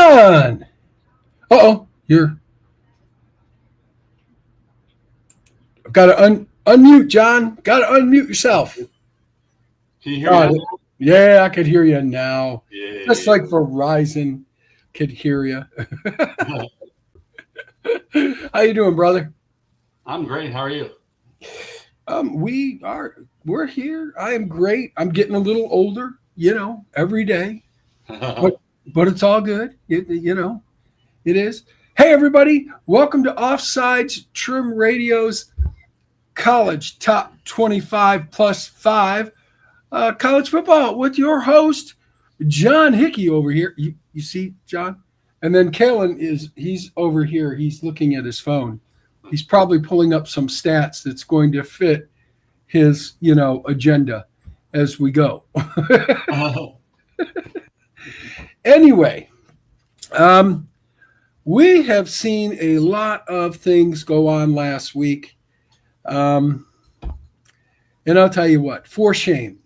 John. You're got to unmute, John. Got to unmute yourself. Can you hear me? Yeah, I could hear you now. Yeah. Just like Verizon could hear you. How you doing, brother? I'm great. How are you? We're here. I am great. I'm getting a little older, every day. But it's all good. It is. Hey, everybody. Welcome to Offsides Trim Radio's College Top 25 plus 5 college football with your host, John Hickey over here. You see, John? And then Kalhin he's over here. He's looking at his phone. He's probably pulling up some stats that's going to fit his, agenda as we go. Anyway, we have seen a lot of things go on last week. And I'll tell you what, for shame.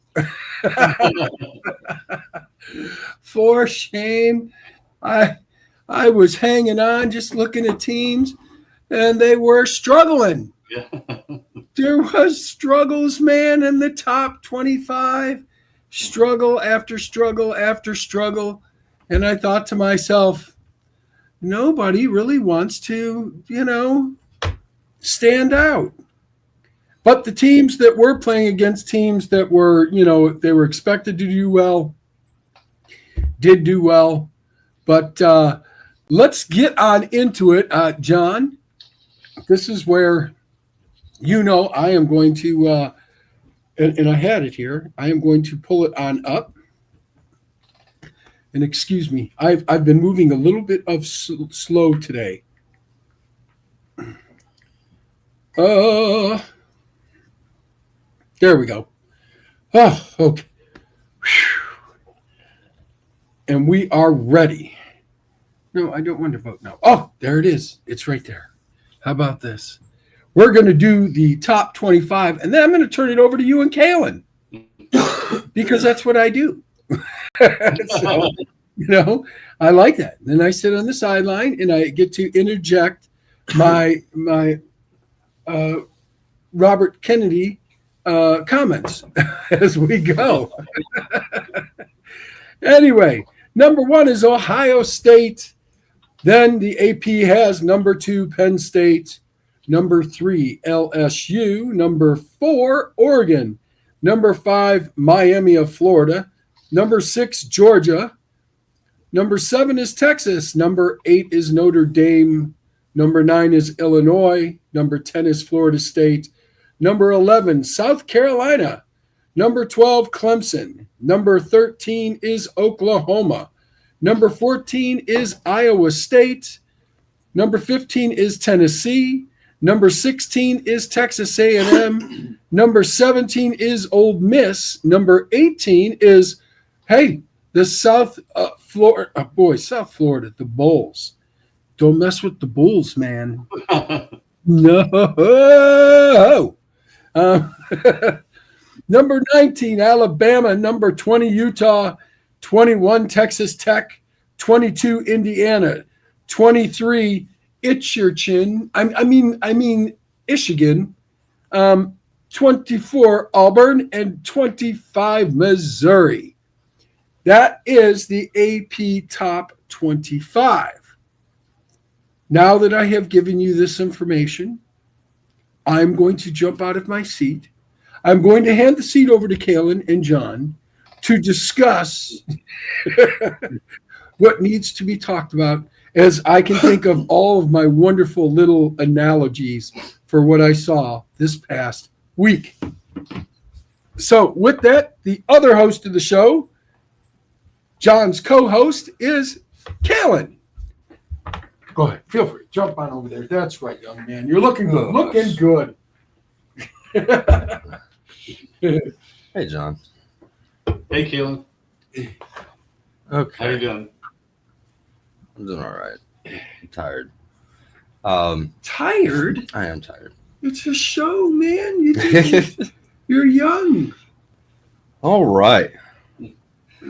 For shame. I was hanging on, just looking at teams, and they were struggling. Yeah. There was struggles, man, in the top 25. Struggle after struggle after struggle. And I thought to myself, nobody really wants to, stand out. But the teams that were playing against teams that were, they were expected to do well, did do well. But let's get on into it. John, this is where, I am going to, and I had it here, I am going to pull it on up. And excuse me, I've been moving a little bit of slow today. There we go. Oh, okay. Whew. And we are ready. No, I don't want to vote now. Oh, there it is. It's right there. How about this? We're going to do the top 25, and then I'm going to turn it over to you and Kalhin because that's what I do. So, I like that. Then I sit on the sideline and I get to interject my Robert Kennedy comments as we go. Anyway, number 1 is Ohio State. Then the AP has number 2, Penn State. Number 3, LSU. Number 4, Oregon. Number 5, Miami of Florida. Number 6, Georgia. Number 7 is Texas. Number 8 is Notre Dame. Number 9 is Illinois. Number 10 is Florida State. Number 11, South Carolina. Number 12, Clemson. Number 13 is Oklahoma. Number 14 is Iowa State. Number 15 is Tennessee. Number 16 is Texas A&M. Number 17 is Ole Miss. Number 18 is, the South South Florida, the Bulls. Don't mess with the Bulls, man. No. Number 19, Alabama. Number 20, Utah. 21, Texas Tech. 22, Indiana. 23, Michigan. 24, Auburn. And 25, Missouri. That is the AP Top 25. Now that I have given you this information, I'm going to jump out of my seat. I'm going to hand the seat over to Kalhin and John to discuss what needs to be talked about as I can think of all of my wonderful little analogies for what I saw this past week. So with that, the other host of the show, John's co-host, is Kalhin. Go ahead. Feel free. Jump on over there. That's right, young man. You're looking good. Looking good. Hey, John. Hey, Kalhin. Okay. How you doing? I'm doing all right. I'm tired. Tired? I am tired. It's a show, man. You're young. All right.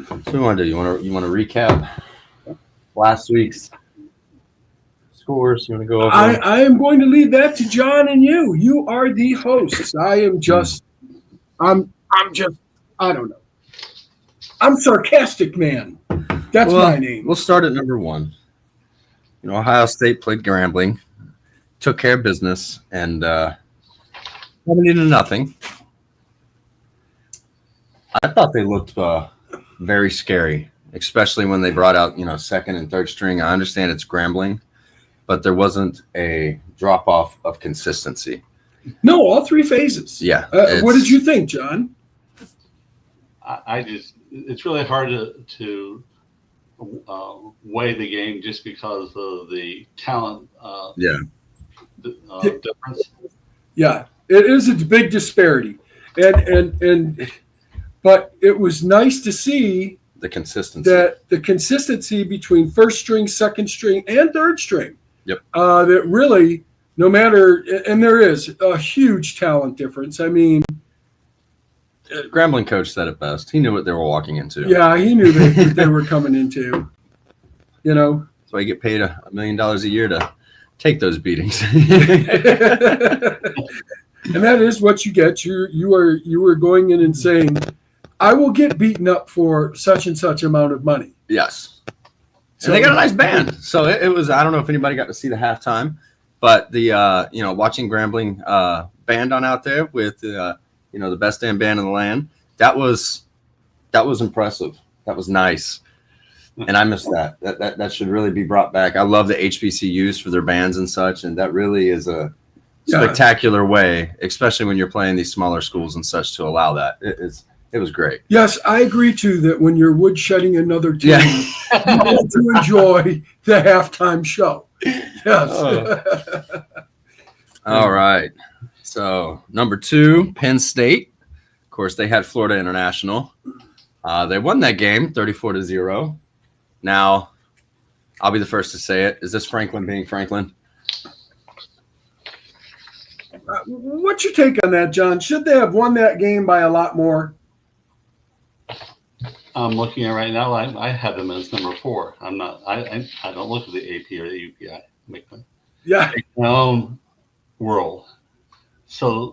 So what do you want to do? You want to recap? last week's scores. You want to go over? I am going to leave that to John and you. You are the hosts. I am just, I'm just, I don't know. I'm sarcastic man. That's my name. We'll start at number 1. Ohio State played Grambling, took care of business, and 70-0. I thought they looked very scary, especially when they brought out, second and third string. I understand it's Grambling, but there wasn't a drop off of consistency. No, all 3 phases. Yeah. What did you think, John? It's really hard to weigh the game just because of the talent difference. Yeah, it is a big disparity, but it was nice to see the consistency. That the consistency between first string, second string, and third string. Yep. That really, no matter, and there is a huge talent difference. I mean, Grambling coach said it best. He knew what they were walking into. Yeah, he knew what they were coming into. That's why you get paid $1 million a year to take those beatings. And that is what you get. You are going in and saying, I will get beaten up for such and such amount of money. Yes. And they got a nice band. So it was, I don't know if anybody got to see the halftime, but the, watching Grambling band on out there with, the best damn band in the land, that was impressive. That was nice. And I miss that. That should really be brought back. I love the HBCUs for their bands and such. And that really is a spectacular way, especially when you're playing these smaller schools and such, to allow that. It was great. Yes, I agree too that when you're woodshedding another team, you want to enjoy the halftime show. Yes. All right. So number 2, Penn State. Of course, they had Florida International. They won that game 34-0. Now, I'll be the first to say it. Is this Franklin being Franklin? What's your take on that, John? Should they have won that game by a lot more? I'm looking at right now. I have them as number 4. I'm not. I don't look at the AP or the UPI. Make my own world. So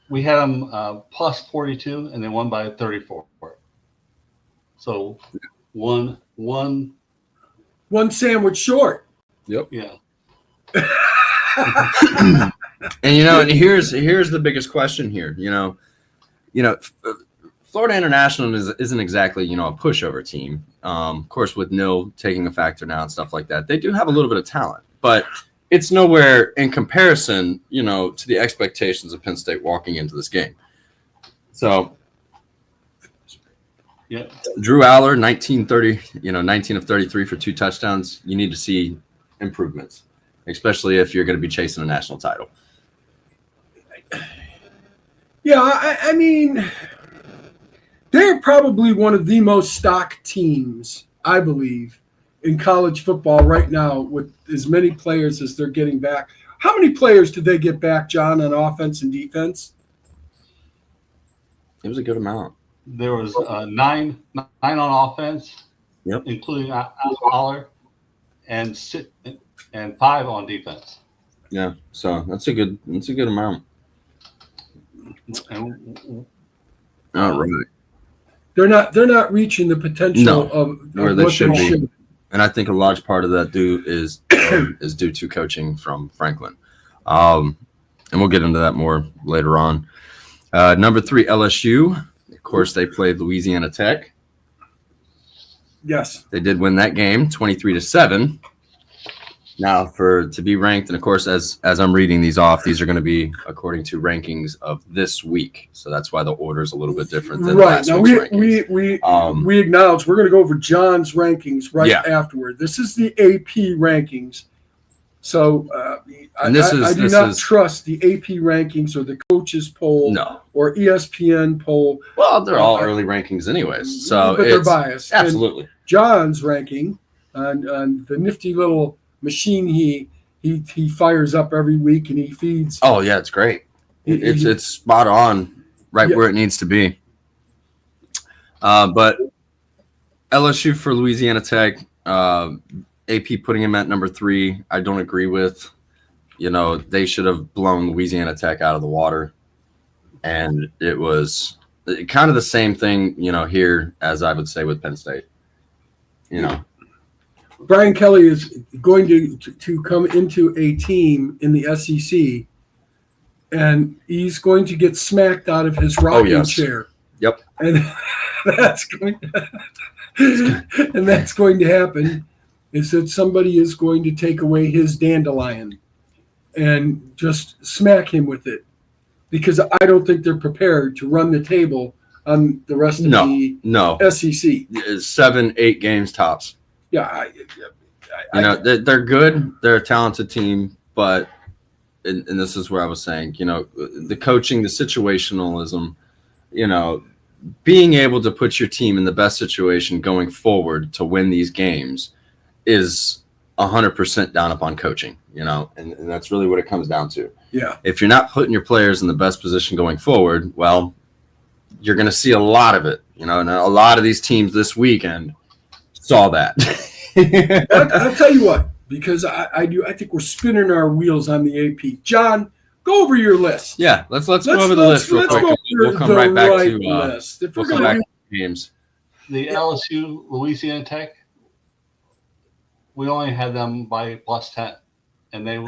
we had them plus 42, and they won by 34. So one sandwich short. Yep. Yeah. And here's the biggest question here. Florida International isn't exactly a pushover team. Of course, with Nil taking a factor now and stuff like that, they do have a little bit of talent, but it's nowhere in comparison, to the expectations of Penn State walking into this game. So, yeah, Drew Aller, 19 of 33 for 2 touchdowns. You need to see improvements, especially if you're going to be chasing a national title. Yeah, I mean, they're probably one of the most stocked teams, I believe, in college football right now, with as many players as they're getting back. How many players did they get back, John, on offense and defense? It was a good amount. There was 9 on offense, yep, including Aller, and 5 on defense. Yeah, so that's a good amount. All right. They're not reaching the potential of where they what should they be. should. And I think a large part of that is due to coaching from Franklin. And we'll get into that more later on. Number 3, LSU. Of course, they played Louisiana Tech. Yes. They did win that game 23-7. Now, to be ranked, and of course, as I'm reading these off, these are going to be according to rankings of this week. So that's why the order is a little bit different than right. last Now week's we rankings. acknowledge we're going to go over John's rankings afterward. This is the AP rankings. So I do not trust the AP rankings or the coaches poll or ESPN poll. Well, they're all early rankings anyways. So but they're biased. Absolutely. And John's ranking on the nifty little machine he fires up every week and he feeds. Oh yeah, it's great. It's spot on, right where it needs to be. But LSU for Louisiana Tech. AP putting him at number 3, I don't agree with. They should have blown Louisiana Tech out of the water. And it was kind of the same thing, here as I would say with Penn State. Brian Kelly is going to come into a team in the SEC, and he's going to get smacked out of his rocking chair. Yep. And that's going to happen. Is that somebody is going to take away his dandelion and just smack him with it, because I don't think they're prepared to run the table on the rest of the SEC. 7-8 games tops. Yeah, they're good. They're a talented team, but and this is where I was saying, the coaching, the situationalism, being able to put your team in the best situation going forward to win these games is 100% down upon coaching, and that's really what it comes down to. Yeah. If you're not putting your players in the best position going forward, well, you're going to see a lot of it, and a lot of these teams this weekend saw that. I'll tell you what, because I think we're spinning our wheels on the AP. John, go over your list. Yeah, let's go over the list real quick. We'll come right back to list. We'll come back to games. The LSU Louisiana Tech, we only had them by +10, and they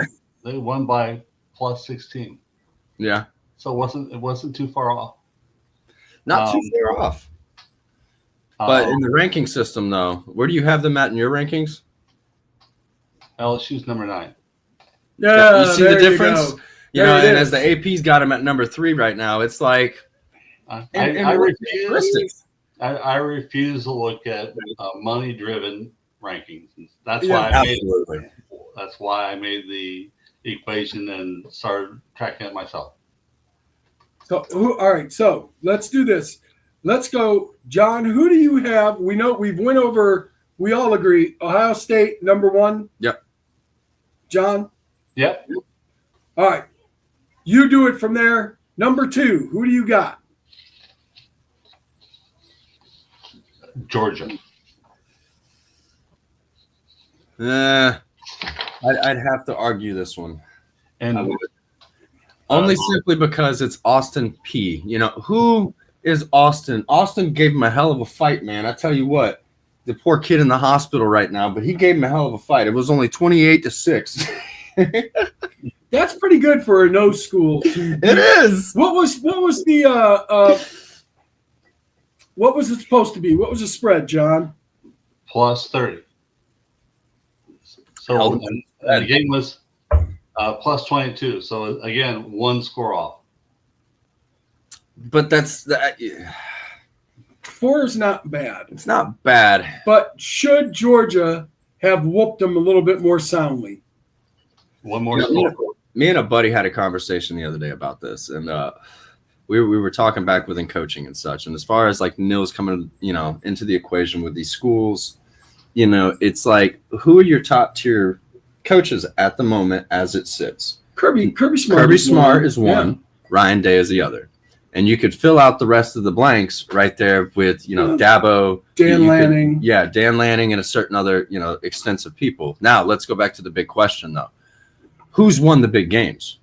won by +16. Yeah. So it wasn't too far off. Not too far off. But in the ranking system, though, where do you have them at in your rankings? LSU's number 9. Yeah, you see the difference? And as the AP's got them at number 3 right now, it's like I refuse to look at money-driven rankings. That's why I made the equation and started tracking it myself. So, all right. So let's do this. Let's go, John. Who do you have? We know we've went over. We all agree. Ohio State number 1. Yep. John. Yep. All right. You do it from there. Number 2. Who do you got? Georgia. I'd have to argue this one. And only simply because it's Austin P. Who is Austin? Austin gave him a hell of a fight, man. I tell you what, the poor kid in the hospital right now, but he gave him a hell of a fight. It was only 28-6. That's pretty good for a no school. It is. What was it supposed to be? What was the spread, John? +30. So the game was +22. So again, 1 score off. But that's that. 4 is not bad. It's not bad. But should Georgia have whooped them a little bit more soundly? One more score. Me and a buddy had a conversation the other day about this, and we were talking back within coaching and such. And as far as like Nils coming, into the equation with these schools, it's like, who are your top tier coaches at the moment as it sits? Kirby Smart is one. Yeah. Ryan Day is the other. And you could fill out the rest of the blanks right there with, Dabo. Dan Lanning. Dan Lanning and a certain other, extensive people. Now, let's go back to the big question, though. Who's won the big games?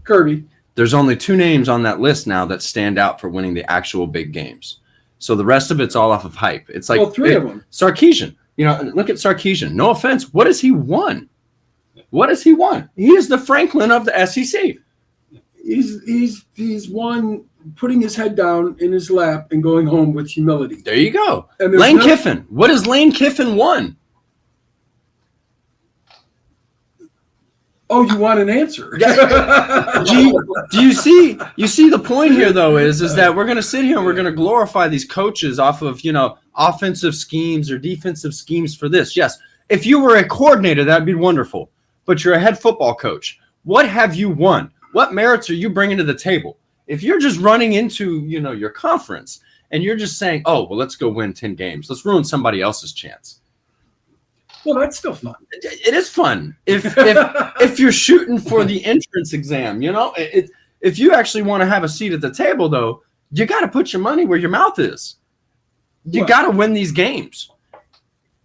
Kirby. There's only 2 names on that list now that stand out for winning the actual big games. So the rest of it's all off of hype. It's like 3 of them. Sarkisian. Look at Sarkisian. No offense. What has he won? He is the Franklin of the SEC. He's won putting his head down in his lap and going home with humility. There you go. Lane Kiffin. What has Lane Kiffin won? Oh, you want an answer? Do you see? You see the point here, though, is that we're going to sit here and we're going to glorify these coaches off of offensive schemes or defensive schemes for this. Yes, if you were a coordinator, that'd be wonderful. But you're a head football coach. What have you won? What merits are you bringing to the table? If you're just running into your conference and you're just saying, oh, well, let's go win 10 games. Let's ruin somebody else's chance. Well, that's still fun. It is fun if you're shooting for the entrance exam. If you actually want to have a seat at the table, though, you got to put your money where your mouth is. You got to win these games.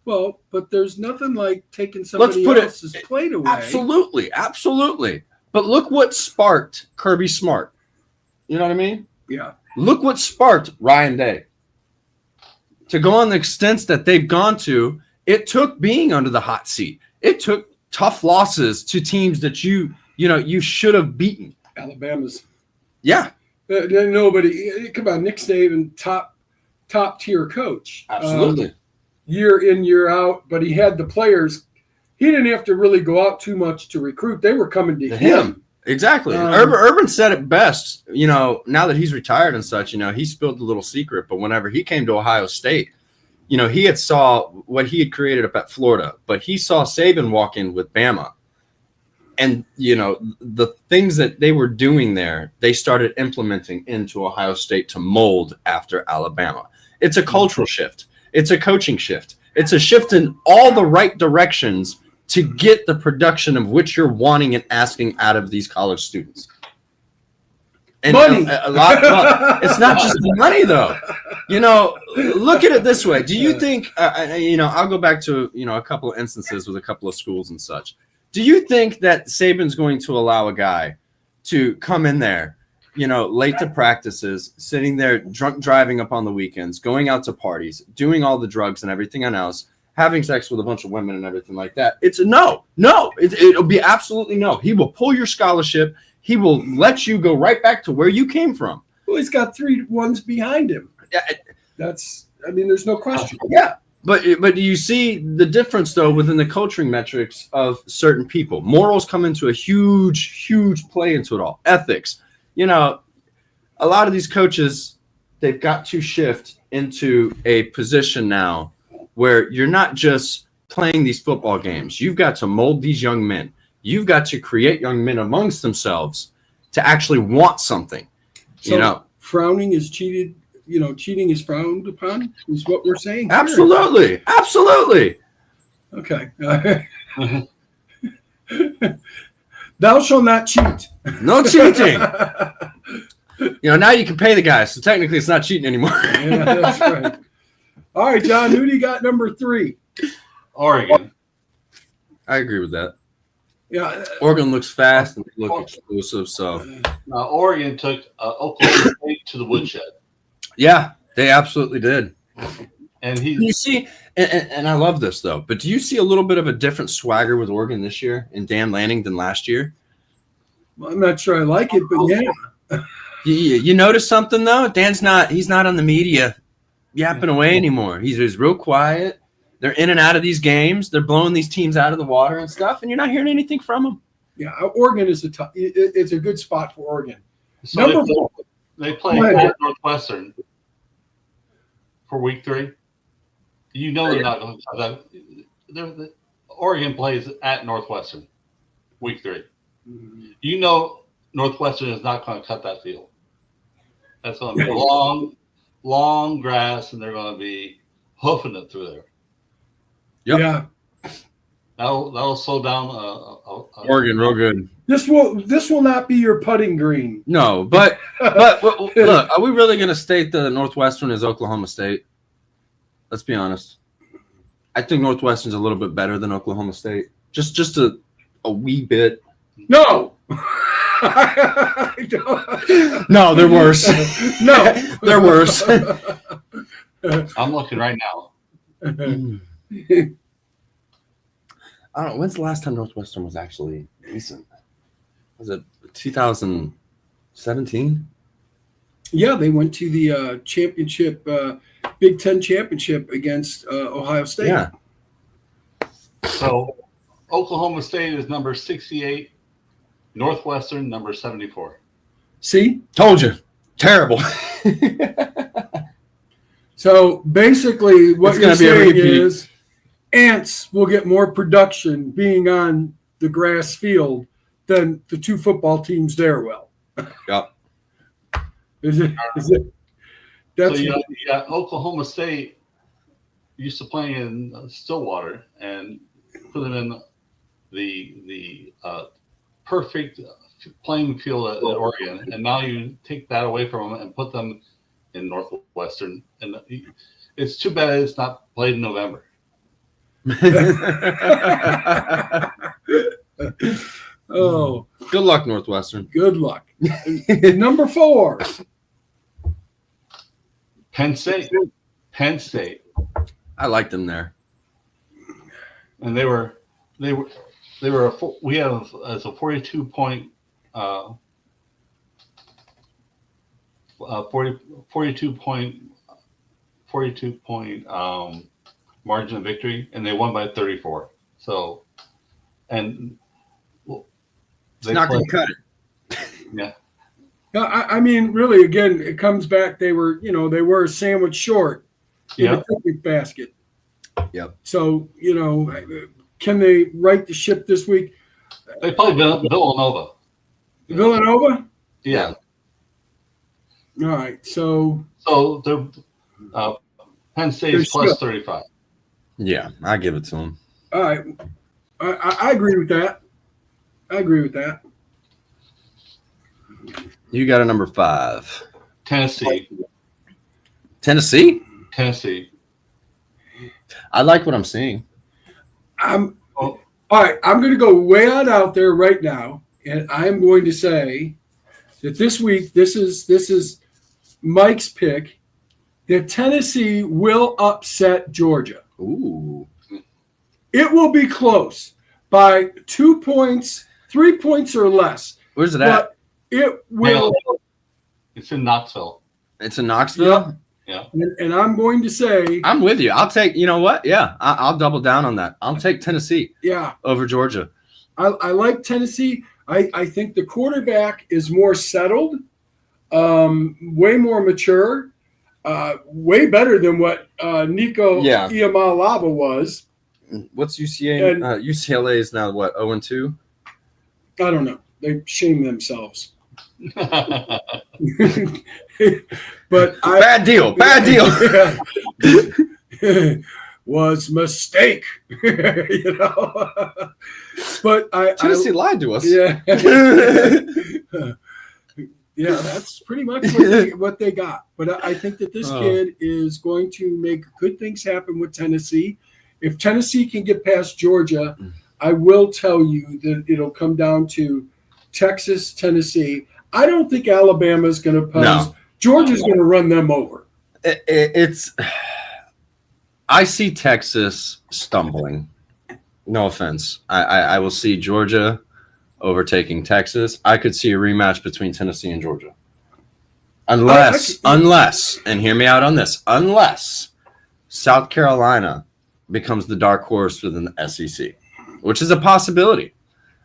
Well, but there's nothing like taking somebody else's plate away. Absolutely, absolutely. But look what sparked Kirby Smart. You know what I mean? Yeah. Look what sparked Ryan Day. To go on the extents that they've gone to, it took being under the hot seat. It took tough losses to teams that you should have beaten. Alabama's. Yeah. Nobody. Come on, Nick Saban, top tier coach. Absolutely. Year in, year out, but he had the players. He didn't have to really go out too much to recruit. They were coming to him. Exactly. Urban said it best, now that he's retired and such, he spilled a little secret, but whenever he came to Ohio State, he had saw what he had created up at Florida, but he saw Saban walk in with Bama. And, the things that they were doing there, they started implementing into Ohio State to mold after Alabama. It's a cultural shift. It's a coaching shift. It's a shift in all the right directions to get the production of which you're wanting and asking out of these college students. And money. It's not just the money, though. Look at it this way. Do you think, I'll go back to, a couple of instances with a couple of schools and such. Do you think that Saban's going to allow a guy to come in there, late to practices, sitting there drunk driving up on the weekends, going out to parties, doing all the drugs and everything else, having sex with a bunch of women and everything like that? It's a no. It'll be absolutely no. He will pull your scholarship. He will let you go right back to where you came from. Well, he's got 3 ones behind him. There's no question. Yeah. But do you see the difference, though, within the coaching metrics of certain people? Morals come into a huge, huge play into it all. Ethics. A lot of these coaches, they've got to shift into a position now where you're not just playing these football games. You've got to mold these young men. You've got to create young men amongst themselves to actually want something. So frowning is cheated. Cheating is frowned upon, is what we're saying. Absolutely. Here. Absolutely. Okay. Thou shalt not cheat. No cheating. Now you can pay the guy, so technically it's not cheating anymore. Yeah, that's right. All right, John, who do you got number 3? Oregon. I agree with that. Yeah. Oregon looks fast and they look explosive. So now Oregon took Oklahoma State to the woodshed. Yeah, they absolutely did. And you see, and I love this though, but do you see a little bit of a different swagger with Oregon this year in Dan Lanning than last year? Well, I'm not sure I like it, but yeah. You notice something though? He's not on the media yapping away anymore. He's real quiet. They're in and out of these games. They're blowing these teams out of the water and stuff, and you're not hearing anything from them. Yeah, Oregon is it's a good spot for Oregon. So number 4. They play at Northwestern for week 3. They're not going to have that. Oregon plays at Northwestern week 3. Mm-hmm. Northwestern is not going to cut that field. That's going to be long grass, and they're going to be hoofing it through there. Yep. Yeah. That'll slow down Oregon real good. This will not be your putting green. No, but look, are we really going to state that Northwestern is Oklahoma State? Let's be honest. I think Northwestern's a little bit better than Oklahoma State. Just a wee bit. No. No, they're worse. No, they're worse. I'm looking right now. I don't know. When's the last time Northwestern was actually decent? Was it 2017? Yeah, they went to the championship, Big Ten championship against Ohio State. Yeah. So Oklahoma State is number 68, Northwestern number 74. See? Told you. Terrible. So basically what It's you're saying be is ants will get more production being on the grass field than the 2 football teams there will. Yep. Is it? That's so you got Oklahoma State used to playing in Stillwater and put them in the perfect playing field at Oregon, and now you take that away from them and put them in Northwestern, and It's too bad it's not played in November. Oh, Good luck, Northwestern. good luck. Number 4. Penn State. Penn State. I liked them there. And we have as a 42 point 42 point margin of victory, and they won by 34. So, and It's not going to cut it. Yeah. I mean, really, again, it comes back. They were a sandwich short in the picnic basket. Yep. So, can they right the ship this week? They play Villanova. Villanova? Yeah. All right. So they're Penn State's plus 35. Yeah, I give it to them. All right. I agree with that. You got a number 5. Tennessee. Tennessee? Tennessee. I like what I'm seeing. All right. I'm going to go way out there right now, and I'm going to say that this week, this is Mike's pick, that Tennessee will upset Georgia. Ooh. It will be close by 2 points, 3 points or less. Where's it at? It will. It's in Knoxville. It's in Knoxville? Yeah. And I'm going to say. I'm with you. I'll take, you know what? Yeah, I'll double down on that. I'll take Tennessee over Georgia. I like Tennessee. I think the quarterback is more settled, way more mature, way better than what Nico Iamalava was. What's UCA? And, UCLA is now what, 0-2? I don't know. They shame themselves. But bad deal. Was mistake, But Tennessee lied to us. Yeah. Yeah, that's pretty much what they got. But I think that this kid is going to make good things happen with Tennessee. If Tennessee can get past Georgia, I will tell you that it'll come down to Texas, Tennessee. I don't think Alabama's going to pose. No. Georgia's going to run them over. I see Texas stumbling. No offense. I will see Georgia overtaking Texas. I could see a rematch between Tennessee and Georgia. Unless, and hear me out on this, unless South Carolina becomes the dark horse within the SEC, which is a possibility.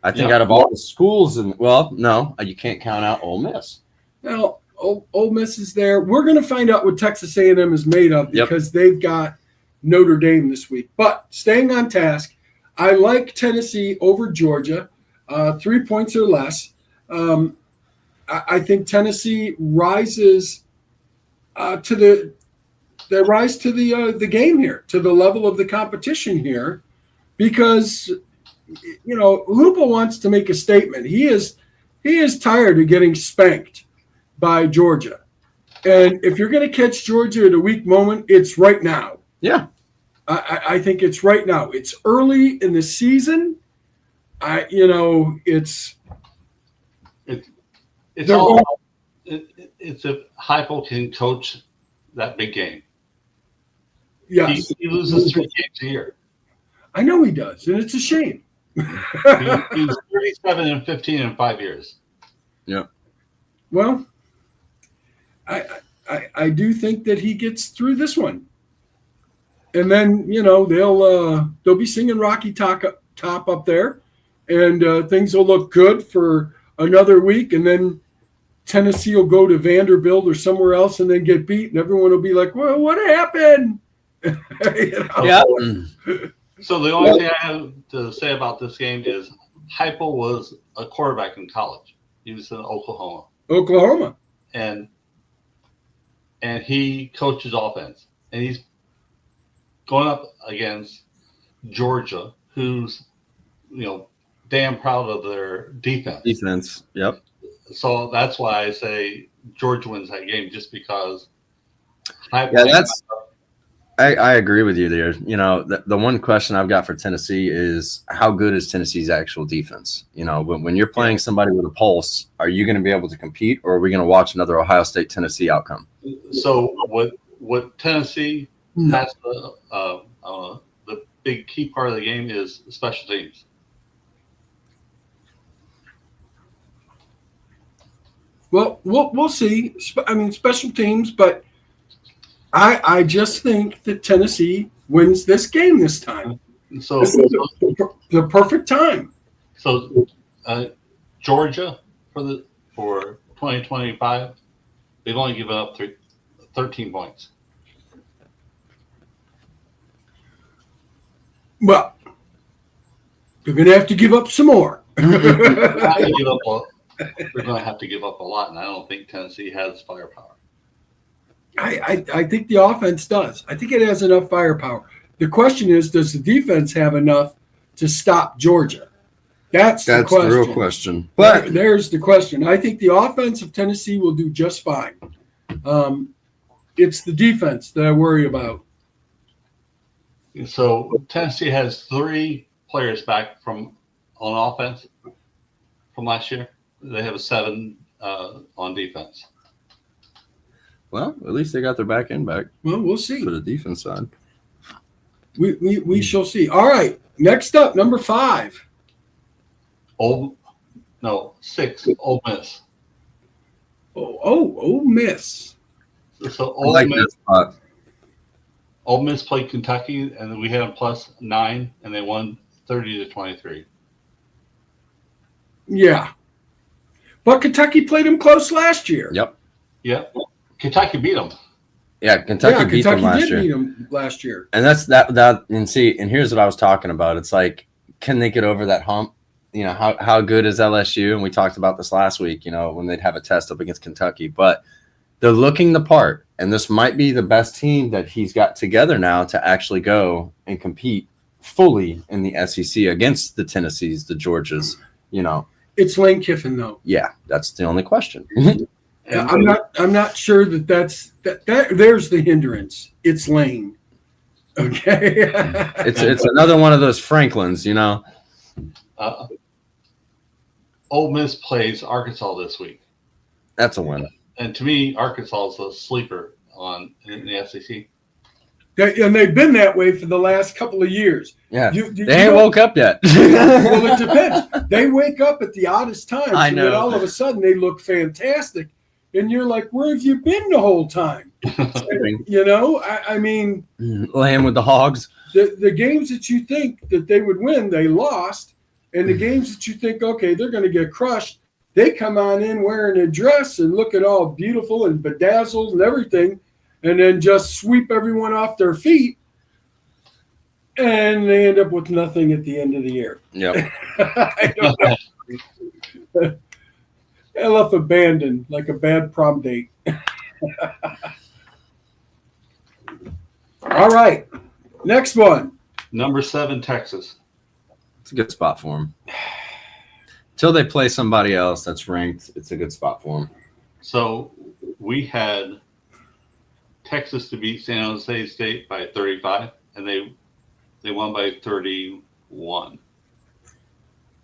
I think out of all the schools, no, you can't count out Ole Miss. Well, Ole Miss is there. We're going to find out what Texas A&M is made of because they've got Notre Dame this week. But staying on task, I like Tennessee over Georgia, 3 points or less. I think Tennessee rises to the game here, to the level of the competition here, because Hoopa wants to make a statement. He is tired of getting spanked by Georgia, and if you're going to catch Georgia at a weak moment, it's right now. Yeah, I think it's right now. It's early in the season. It's if Heupel can coach that big game. Yeah, he loses 3 games a year. I know he does, and it's a shame. He's 37-15 in 5 years. Yeah. Well, I do think that he gets through this one, and then they'll be singing Rocky Top up there, and things will look good for another week, and then Tennessee will go to Vanderbilt or somewhere else and then get beat, and everyone will be like, "Well, what happened?" Yeah. So the only thing I have to say about this game is Heupel was a quarterback in college. He was in Oklahoma. And he coaches offense. And he's going up against Georgia, who's, damn proud of their defense. Yep. So that's why I say Georgia wins that game, just because I agree with you there. You know, the one question I've got for Tennessee is how good is Tennessee's actual defense? You know, when you're playing somebody with a pulse, are you going to be able to compete, or are we going to watch another Ohio State Tennessee outcome? So what Tennessee has the big key part of the game is special teams. Well, we'll see. I mean, special teams, but I just think that Tennessee wins this game this time. So This is the perfect time. So Georgia for 2025, they've only given up 13 points. Well, they're going to have to give up some more. They're going to have to give up a lot, and I don't think Tennessee has firepower. I think the offense does. I think it has enough firepower. The question is, does the defense have enough to stop Georgia? That's the question. The real question. But there's the question. I think the offense of Tennessee will do just fine. It's the defense that I worry about. So Tennessee has 3 players back on offense from last year. They have 7 on defense. well, at least they got their back end back Well, we'll see. for the defense side. We shall see. All right. Next up, number 5. 6, Ole Miss. Ole Miss. So I like this spot. Ole Miss played Kentucky, and we had them +9, and they won 30-23. Yeah. But Kentucky played them close last year. Yep. Yep. Kentucky beat them. Yeah, Kentucky beat them last did year. beat them last year. And that's that. And see, and here's what I was talking about. It's like, can they get over that hump? You know, how good is LSU? And we talked about this last week, you know, when they'd have a test up against Kentucky. But they're looking the part. And this might be the best team that he's got together now to actually go and compete fully in the SEC against the Tennessees, the Georgias, you know. It's Lane Kiffin, though. Yeah, that's the only question. I'm not sure that there's the hindrance. It's Lane. Okay. It's another one of those Franklins, you know. Ole Miss plays Arkansas this week. That's a win. And to me, Arkansas is a sleeper in the SEC. And they've been that way for the last couple of years. Yeah. They ain't woke up yet. Well, it depends. They wake up at the oddest times. I And know. then all of a sudden they look fantastic. And you're like, where have you been the whole time? You know, I mean, Laying with the hogs. the games that you think that they would win, they lost. And the games that you think, okay, they're going to get crushed, they come on in wearing a dress and looking all beautiful and bedazzled and everything, and then just sweep everyone off their feet. And they end up with nothing at the end of the year. Yep. I don't know. I left abandoned like a bad prom date. All right. Next one. Number 7, Texas. It's a good spot for them. Until they play somebody else that's ranked, it's a good spot for them. So we had Texas to beat San Jose State by 35, and they won by 31.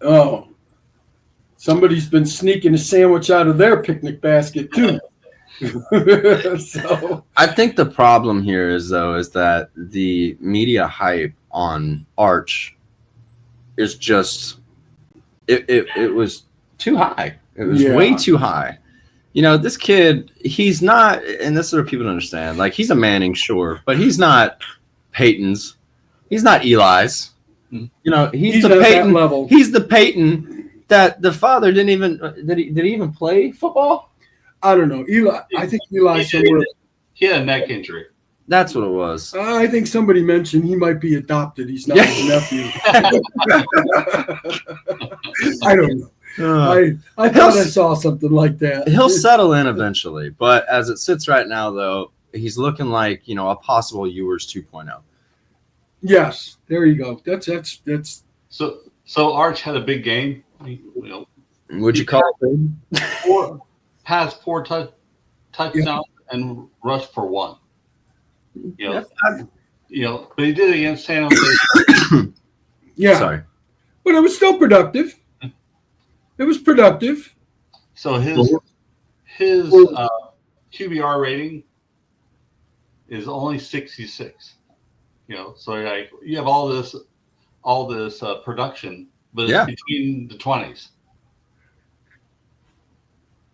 Oh. Somebody's been sneaking a sandwich out of their picnic basket, too. So I think the problem here is that the media hype on Arch is just it was too high. It was way too high. You know, this kid, he's not, and this is what people don't understand. Like, he's a Manning, sure, but he's not Peyton's. He's not Eli's. You know, he's the Peyton level. He's the Peyton that the father didn't even did he even play football? I don't know. Eli. I think Eli somewhere. He had a neck injury. That's what it was. I think somebody mentioned he might be adopted. He's not his nephew. I don't know. I thought I saw something like that. He'll settle in eventually, but as it sits right now, though, he's looking like, you know, a possible Ewers 2.0. Yes, there you go. That's. So Arch had a big game. Would you call it? Has 4 touchdowns and rushed for 1. You know, but he did it against San Jose. Yeah. Sorry. But it was still productive. It was productive. So his QBR rating is only 66. So like you have all this production, but it's between the 20s.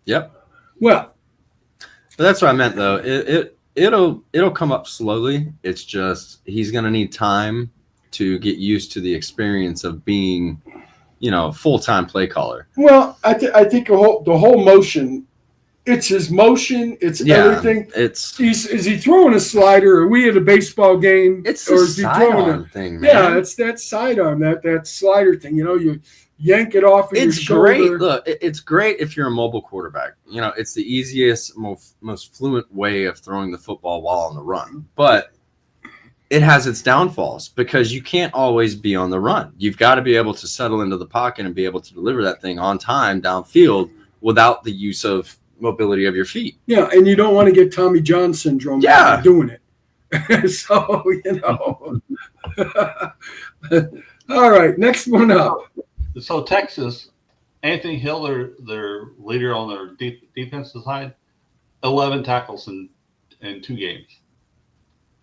Yep. Well, but that's what I meant though. It'll come up slowly. It's just he's gonna need time to get used to the experience of being, full-time play caller. Well, I think the whole motion. It's his motion. It's everything. Is he throwing a slider? Are we at a baseball game? It's or a is he throwing sidearm thing, man. Yeah, it's that sidearm, that slider thing. You yank it off of your shoulder. It's great. Look, it's great if you're a mobile quarterback. It's the easiest, most fluent way of throwing the football while on the run. But it has its downfalls because you can't always be on the run. You've got to be able to settle into the pocket and be able to deliver that thing on time downfield without the use of mobility of your feet. Yeah, and you don't want to get Tommy John syndrome doing it. So, All right, next one up. So Texas, Anthony Hill, their leader on their defensive side, 11 tackles in 2 games.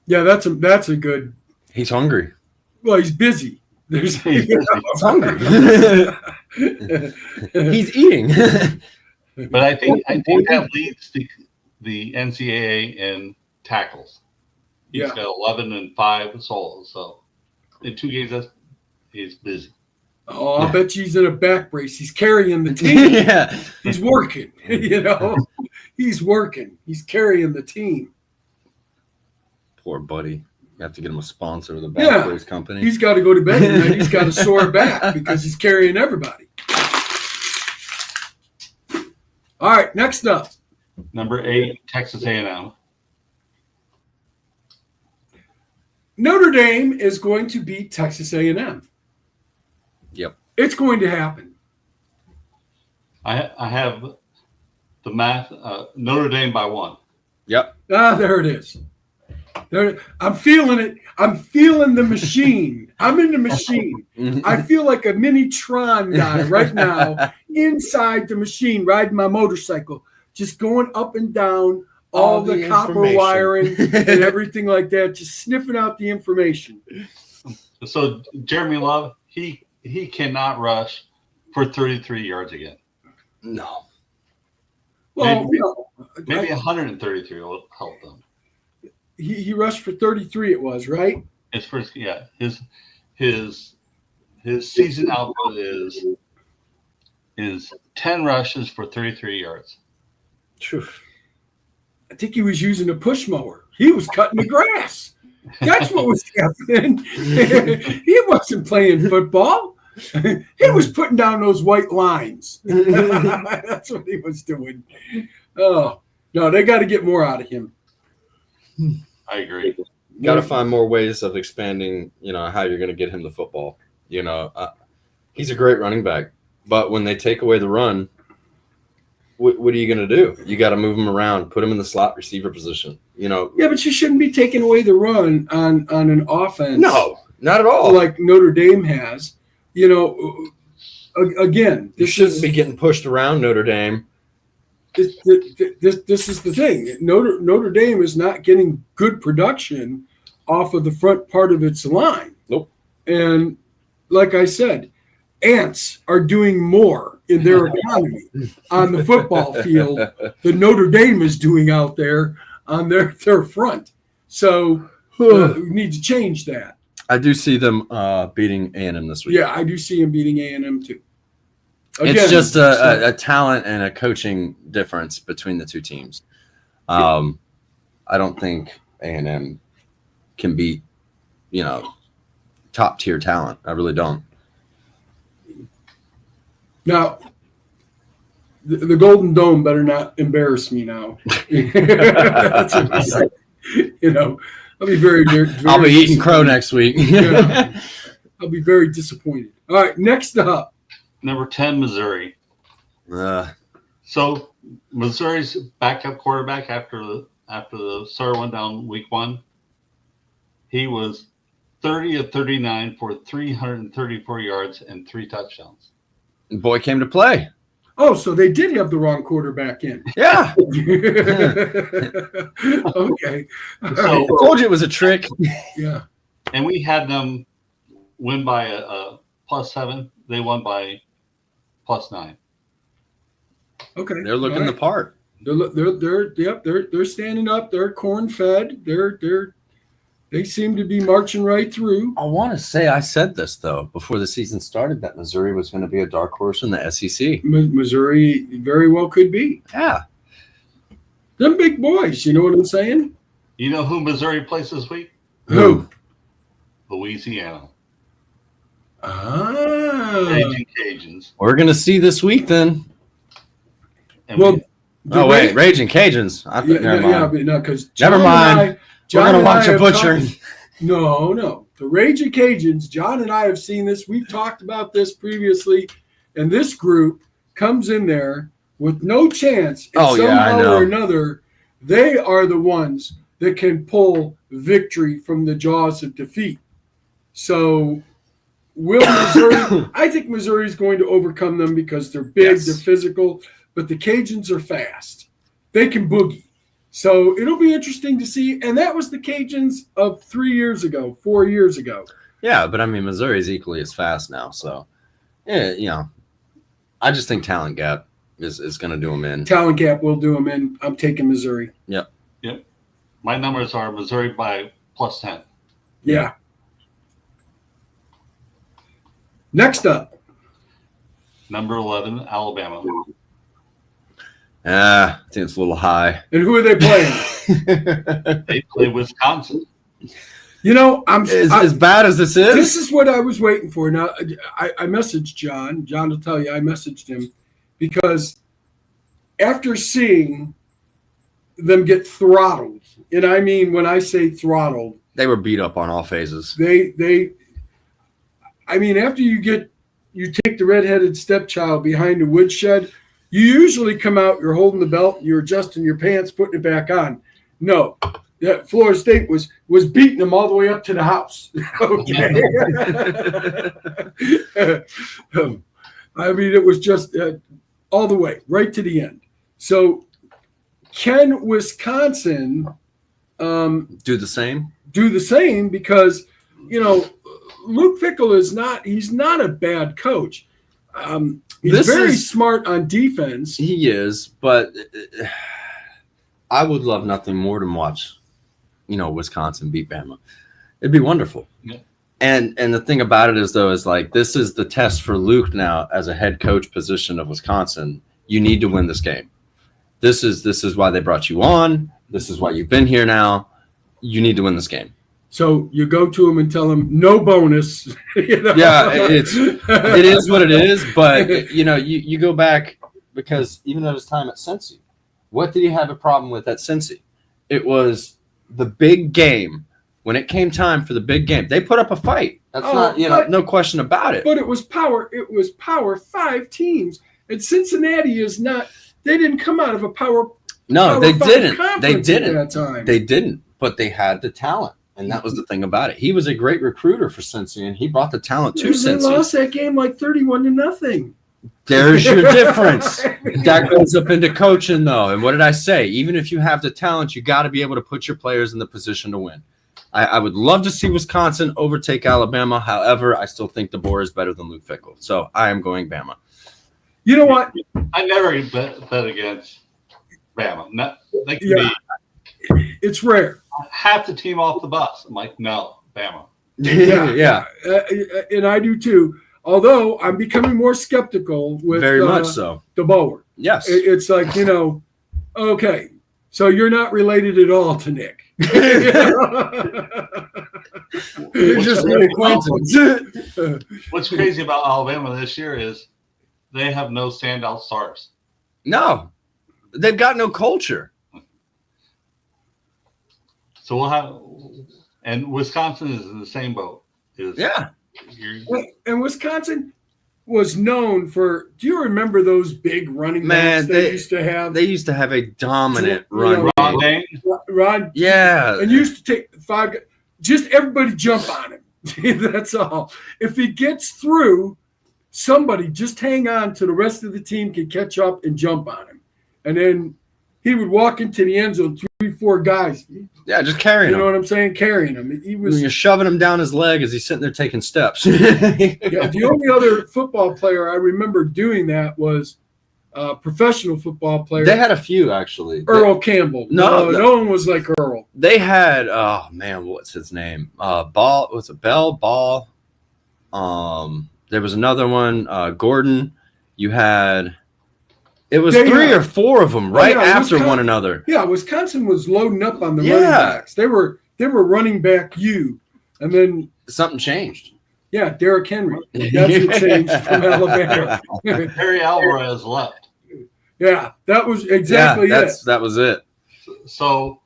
Yeah, that's a good. He's hungry. Well, he's busy. He's hungry. He's eating. But I think that leads the NCAA in tackles. He's got 11 and 5 solos. So in 2 games, he's busy. Oh, I bet he's in a back brace. He's carrying the team. Yeah, he's working. He's working. He's carrying the team. Poor buddy. You have to get him a sponsor of the back brace company. He's got to go to bed tonight. He's got a sore back because he's carrying everybody. All right, next up. Number 8, Texas A&M. Notre Dame is going to beat Texas A&M. Yep. It's going to happen. I have the math. Notre Dame by 1. Yep. There it is. I'm feeling it. I'm feeling the machine. I'm in the machine. I feel like a mini Tron guy right now inside the machine, riding my motorcycle, just going up and down all the copper wiring and everything like that, just sniffing out the information. So Jeremy Love, he cannot rush for 33 yards again. No. Well, maybe 133 will help them. He rushed for 33. It was right. His first, his season output is 10 rushes for 33 yards. I think he was using a push mower. He was cutting the grass. That's what was happening. He wasn't playing football. He was putting down those white lines. That's what he was doing. Oh, no, they got to get more out of him. I agree. Got to find more ways of expanding, how you're going to get him the football. He's a great running back, but when they take away the run, what are you going to do? You got to move him around, put him in the slot receiver position. Yeah, but you shouldn't be taking away the run on an offense. No, not at all. Like Notre Dame has. Again, you shouldn't be getting pushed around Notre Dame. This is the thing. Notre Dame is not getting good production off of the front part of its line. Nope. And like I said, ants are doing more in their economy on the football field than Notre Dame is doing out there on their front. So we need to change that. I do see them beating A&M this week. Yeah, I do see them beating A&M too. Again, it's just a talent and a coaching difference between the two teams. I don't think A&M can beat, top tier talent. I really don't. Now, the Golden Dome better not embarrass me now. That's what I say. I'll be very I'll be eating crow next week. I'll be very disappointed. All right, next up. Number 10, Missouri. So Missouri's backup quarterback after the start went down week 1. He was 30 of 39 for 334 yards and 3 touchdowns. Boy came to play. Oh, so they did have the wrong quarterback in. Yeah. Okay. I told you it was a trick. Yeah. And we had them win by a +7. They won by +9. Okay. They're looking the part. They're standing up. They're corn fed. They seem to be marching right through. I want to say I said this, though, before the season started, that Missouri was going to be a dark horse in the SEC. Missouri very well could be. Yeah. Them big boys, you know what I'm saying? You know who Missouri plays this week? Who? Louisiana. Raging Cajuns. We're going to see this week, then. And well, Raging Cajuns. Because never mind. We're going to watch a butchering. No. The Raging Cajuns, John and I have seen this. We've talked about this previously. And this group comes in there with no chance. And somehow or another, they are the ones that can pull victory from the jaws of defeat. So will Missouri – I think Missouri is going to overcome them because they're big, they're physical, but the Cajuns are fast. They can boogie. So it'll be interesting to see. And that was the Cajuns of 4 years ago. Yeah, but I mean, Missouri is equally as fast now. So, yeah, I just think talent gap is going to do them in. Talent gap will do them in. I'm taking Missouri. Yep. My numbers are Missouri by +10. Yeah. Next up. Number 11, Alabama. I think it's a little high. And who are they playing? They play Wisconsin. You know, as bad as this is. This is what I was waiting for. Now, I messaged John. John will tell you, I messaged him because after seeing them get throttled, and I mean when I say throttled, they were beat up on all phases. I mean, after you take the redheaded stepchild behind the woodshed, you usually come out, you're holding the belt, you're adjusting your pants, putting it back on. No, that Florida State was beating them all the way up to the house. Okay. I mean, it was just all the way, right to the end. So can Wisconsin do the same? Do the same because, Luke Fickell he's not a bad coach. He's very smart on defense. He is, but I would love nothing more than watch, Wisconsin beat Bama. It'd be wonderful. Yeah. And the thing about it is this is the test for Luke now as a head coach position of Wisconsin. You need to win this game. This is why they brought you on. This is why you've been here now. You need to win this game. So you go to him and tell him no bonus. Yeah, it is what it is. But you go back because even at his time at Cincy, what did he have a problem with at Cincy? It was the big game. When it came time for the big game, they put up a fight. That's no question about it. But it was power. It was power 5 teams, and Cincinnati is not. They didn't come out of a power. No, they didn't. They didn't at that time. They didn't. But they had the talent. And that was the thing about it. He was a great recruiter for Cincy, and he brought the talent to Cincy. They lost that game like 31-0. There's your difference. That goes up into coaching, though. And what did I say? Even if you have the talent, you got to be able to put your players in the position to win. I would love to see Wisconsin overtake Alabama. However, I still think DeBoer is better than Luke Fickell. So I am going Bama. You know what? I never bet against Bama. It's rare. Half the team off the bus. I'm like, no, Bama. Yeah. And I do too. Although I'm becoming more skeptical with very much so DeBoer. Yes. It's like, okay, so you're not related at all to Nick. It's just an acquaintance. What's crazy about Alabama this year is they have no standout stars. No, they've got no culture. So we'll have, and Wisconsin is in the same boat. And Wisconsin was known for. Do you remember those big running backs they used to have? They used to have a dominant run. Ron Dane. Ron, yeah, and used to take 5. just everybody jump on him. That's all. If he gets through, somebody just hang on to the rest of the team can catch up and jump on him. And then he would walk into the end zone, 3-4 guys. Yeah, just carrying him. You know what I'm saying? Carrying him. He was. You're shoving him down his leg as he's sitting there taking steps. Yeah, the only other football player I remember doing that was a professional football player. They had a few, actually. Earl Campbell. No one was like Earl. They had, oh, man, what's his name? Ball. Was it Bell? Ball. There was another one, Gordon. You had... It was three or four of them right after one another. Yeah, Wisconsin was loading up on the running backs. They were running back you, and then something changed. Yeah, Derrick Henry. That's what changed from Alabama. Harry Alvarez left. Yeah, that was exactly it. That was it. So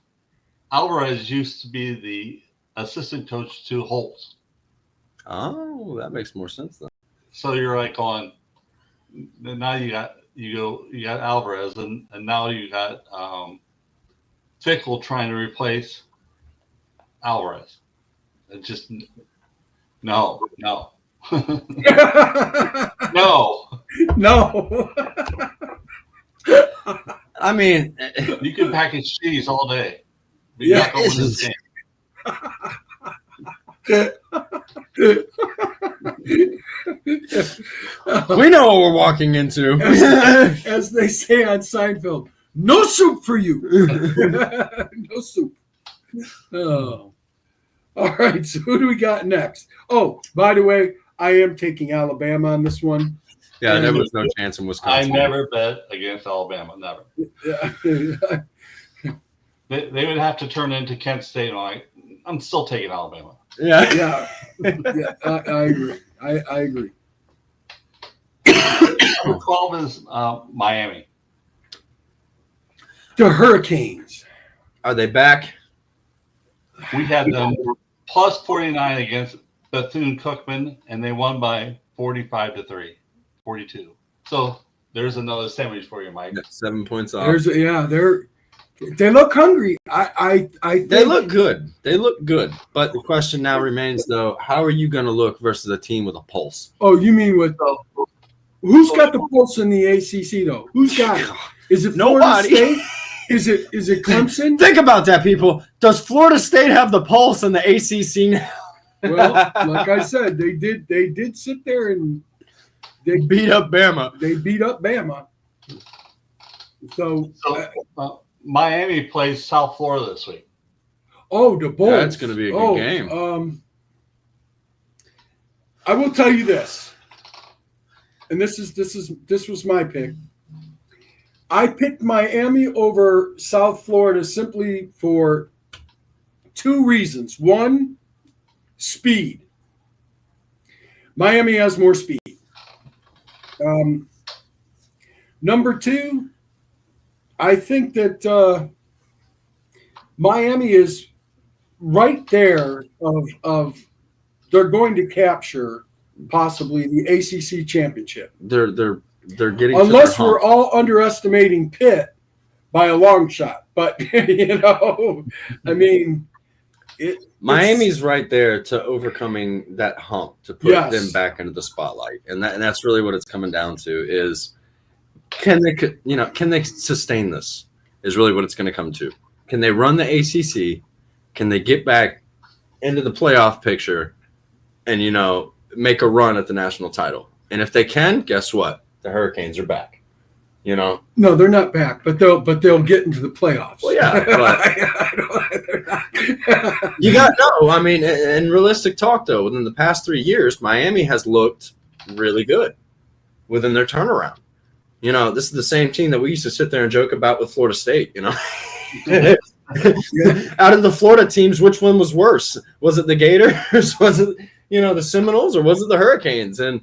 Alvarez used to be the assistant coach to Holtz. Oh, that makes more sense then. So you're like on. Now you got Alvarez, and now you got Fickle trying to replace Alvarez. It just no. No. I mean, you can package cheese all day. But you're not going to win this game. We know what we're walking into. As they say on Seinfeld, no soup for you. No soup. Oh. All right, so who do we got next? Oh, by the way, I am taking Alabama on this one. Yeah, there was no chance in Wisconsin. I never bet against Alabama, never. Yeah. They would have to turn into Kent State, and I'm still taking Alabama. Yeah. I agree. I agree. Number 12 is Miami. The Hurricanes. Are they back? We had them plus 49 against Bethune-Cookman, and they won by 45-3, 42. So there's another sandwich for you, Mike. 7 points off. They look hungry. I think they look good. They look good. But the question now remains, though, how are you going to look versus a team with a pulse? Oh, you mean with who's got the pulse in the ACC though? Who's got it? Is it Florida State? Is it Clemson? Think about that, people. Does Florida State have the pulse in the ACC now? Well, like I said, they did sit there and they beat up Bama. They beat up Bama. So Miami plays South Florida this week. Oh, the Bulls. That's going to be a good game. I will tell you this, and this was my pick. I picked Miami over South Florida simply for two reasons. One, speed. Miami has more speed. Number two, I think that Miami is right there of they're going to capture possibly the ACC championship. They're getting unless we're all underestimating Pitt by a long shot. But I mean, Miami's right there to overcoming that hump to put them back into the spotlight, and that's really what it's coming down to is. Can they sustain this? Is really what it's going to come to. Can they run the ACC? Can they get back into the playoff picture and make a run at the national title? And if they can, guess what? The Hurricanes are back. No, they're not back, but they'll get into the playoffs. Well, yeah, but you got no. I mean, in realistic talk though, within the past 3 years, Miami has looked really good within their turnaround. This is the same team that we used to sit there and joke about with Florida State, Out of the Florida teams, which one was worse? Was it the Gators? Was it, the Seminoles? Or was it the Hurricanes? And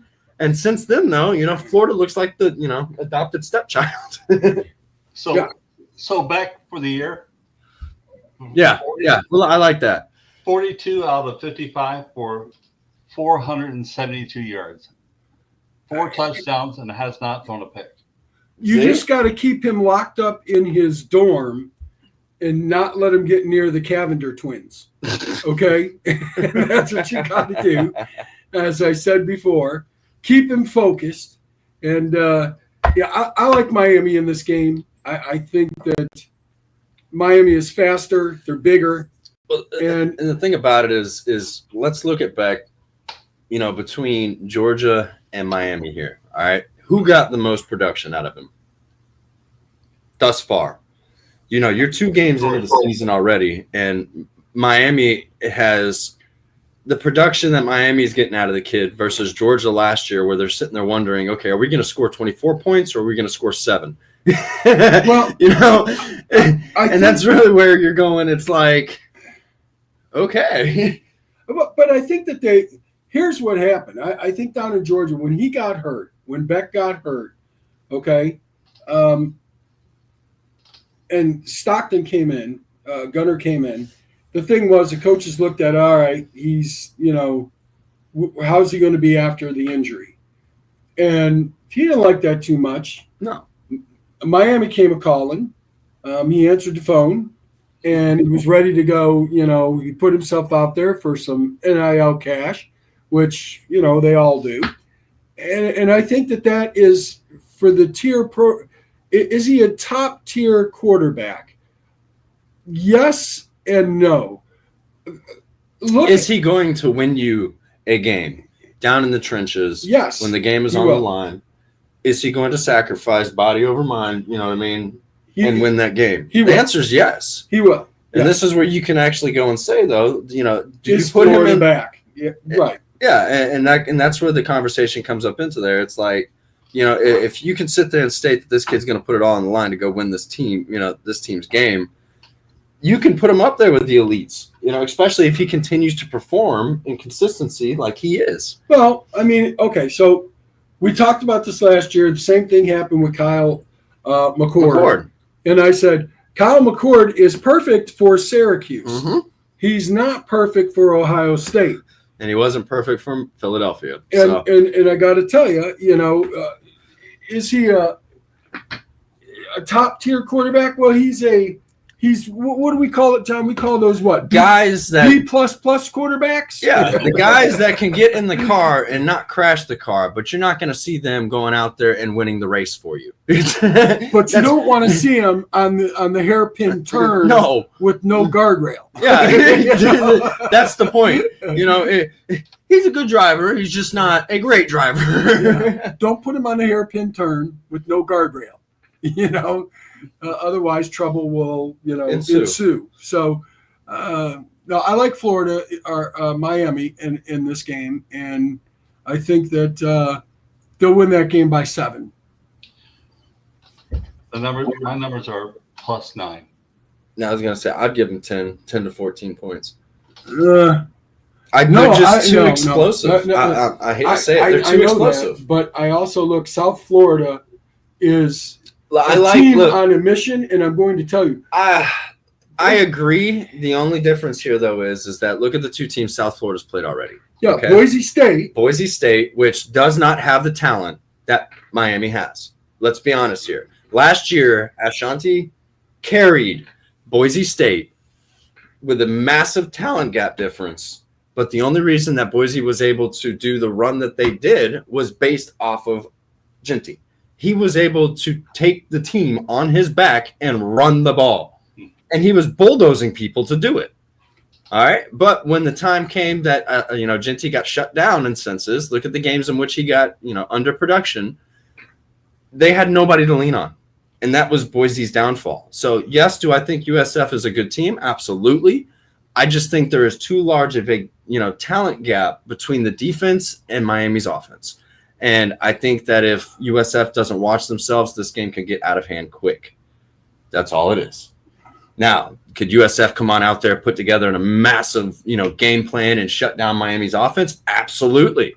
since then, though, Florida looks like the, adopted stepchild. So back for the year? Yeah. Well, I like that. 42 out of 55 for 472 yards. 4 touchdowns and has not thrown a pick. You just got to keep him locked up in his dorm and not let them get near the Cavender twins. Okay? And that's what you got to do. As I said before, keep him focused. And, I like Miami in this game. I think that Miami is faster. They're bigger. Well, and the thing about it is let's look at back, between Georgia and Miami here. All right. Who got the most production out of him thus far? You're 2 games into the season already, and Miami has the production that Miami is getting out of the kid versus Georgia last year, where they're sitting there wondering, okay, are we going to score 24 points or are we going to score 7? Well, and that's really where you're going. It's like, okay. But I think that here's what happened. I think down in Georgia, when he got hurt, when Beck got hurt, okay, and Stockton came in, Gunner came in, the thing was the coaches looked at, all right, he's, how's he going to be after the injury? And he didn't like that too much. No. Miami came a-calling. He answered the phone, and he was ready to go. He put himself out there for some NIL cash, which, they all do. And I think that is for the tier pro. Is he a top-tier quarterback? Yes and no. Is he going to win you a game down in the trenches? Yes. When the game is on the line? Is he going to sacrifice body over mind, you know what I mean, and win that game? The answer is yes. He will. And this is where you can actually go and say, though, do you put Florida him in back? Yeah, right. Yeah, and that's where the conversation comes up into there. It's like, if you can sit there and state that this kid's going to put it all on the line to go win this team, this team's game, you can put him up there with the elites, especially if he continues to perform in consistency like he is. Well, I mean, okay, so we talked about this last year. The same thing happened with Kyle McCord. And I said, Kyle McCord is perfect for Syracuse. Mm-hmm. He's not perfect for Ohio State. And he wasn't perfect from Philadelphia. And I got to tell you, is he a top-tier quarterback? Well, he's what do we call it, John? We call those what? Guys that B++ quarterbacks? Yeah, the guys that can get in the car and not crash the car, but you're not going to see them going out there and winning the race for you. But you don't want to see them on the hairpin turn with no guardrail. Yeah, that's the point. He's a good driver. He's just not a great driver. Yeah. Don't put him on a hairpin turn with no guardrail. Otherwise, trouble will, ensue. So, no, I like Florida or Miami in this game, and I think that they'll win that game by 7. My numbers are +9. Now I was gonna say I'd give them 10 to 14 points. They're too explosive. I hate to say it, they're too explosive. But I also look. South Florida is team on a mission, and I'm going to tell you. I agree. The only difference here, though, is that look at the 2 teams South Florida's played already. Yeah, okay. Boise State, which does not have the talent that Miami has. Let's be honest here. Last year, Ashanti carried Boise State with a massive talent gap difference. But the only reason that Boise was able to do the run that they did was based off of Genty. He was able to take the team on his back and run the ball. And he was bulldozing people to do it. All right. But when the time came that, Genty got shut down in senses, look at the games in which he got, under production, they had nobody to lean on. And that was Boise's downfall. So, yes, do I think USF is a good team? Absolutely. I just think there is too large of a, talent gap between the defense and Miami's offense. And I think that if USF doesn't watch themselves, this game can get out of hand quick. That's all it is. Now, could USF come on out there, put together a massive, game plan and shut down Miami's offense? Absolutely.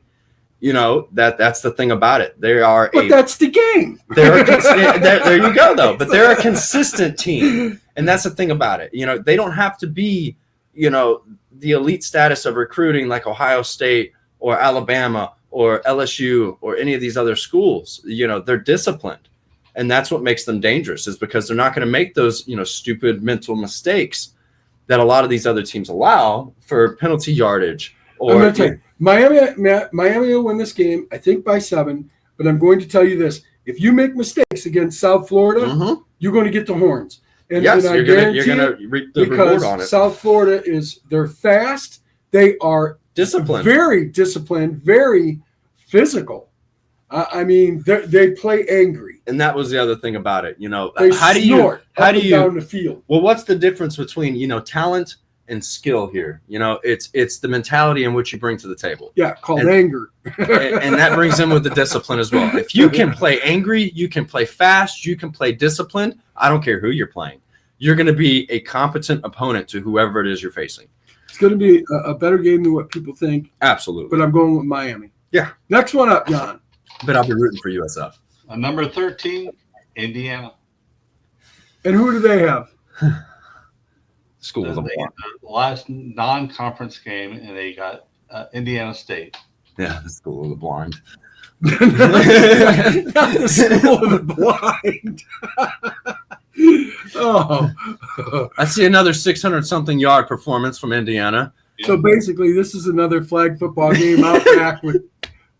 That's the thing about it. But that's the game. There you go, though. But they're a consistent team. And that's the thing about it. They don't have to be, the elite status of recruiting like Ohio State or Alabama or LSU or any of these other schools. They're disciplined. And that's what makes them dangerous, is because they're not going to make those, stupid mental mistakes that a lot of these other teams allow for penalty yardage. I'm going to tell you, Miami will win this game, I think by 7. But I'm going to tell you this: if you make mistakes against South Florida, you're going to get the horns. And, yes, and you're going to reap the reward on it. South Florida they're fast. They are disciplined, very disciplined, very physical. I mean, they play angry. And that was the other thing about it. They how do you down the field? Well, what's the difference between talent and skill here? It's the mentality in which you bring to the table. Yeah, called anger. and that brings in with the discipline as well. If you can play angry, you can play fast, you can play disciplined. I don't care who you're playing. You're going to be a competent opponent to whoever it is you're facing. It's going to be a better game than what people think. Absolutely. But I'm going with Miami. Yeah. Next one up, John. But I'll be rooting for USF. Number 13, Indiana. And who do they have? School of the Blind. The last non-conference game, and they got Indiana State. Yeah, the School of the Blind. Not the School of the Blind. Oh. I see another 600-something yard performance from Indiana. So basically, this is another flag football game out back with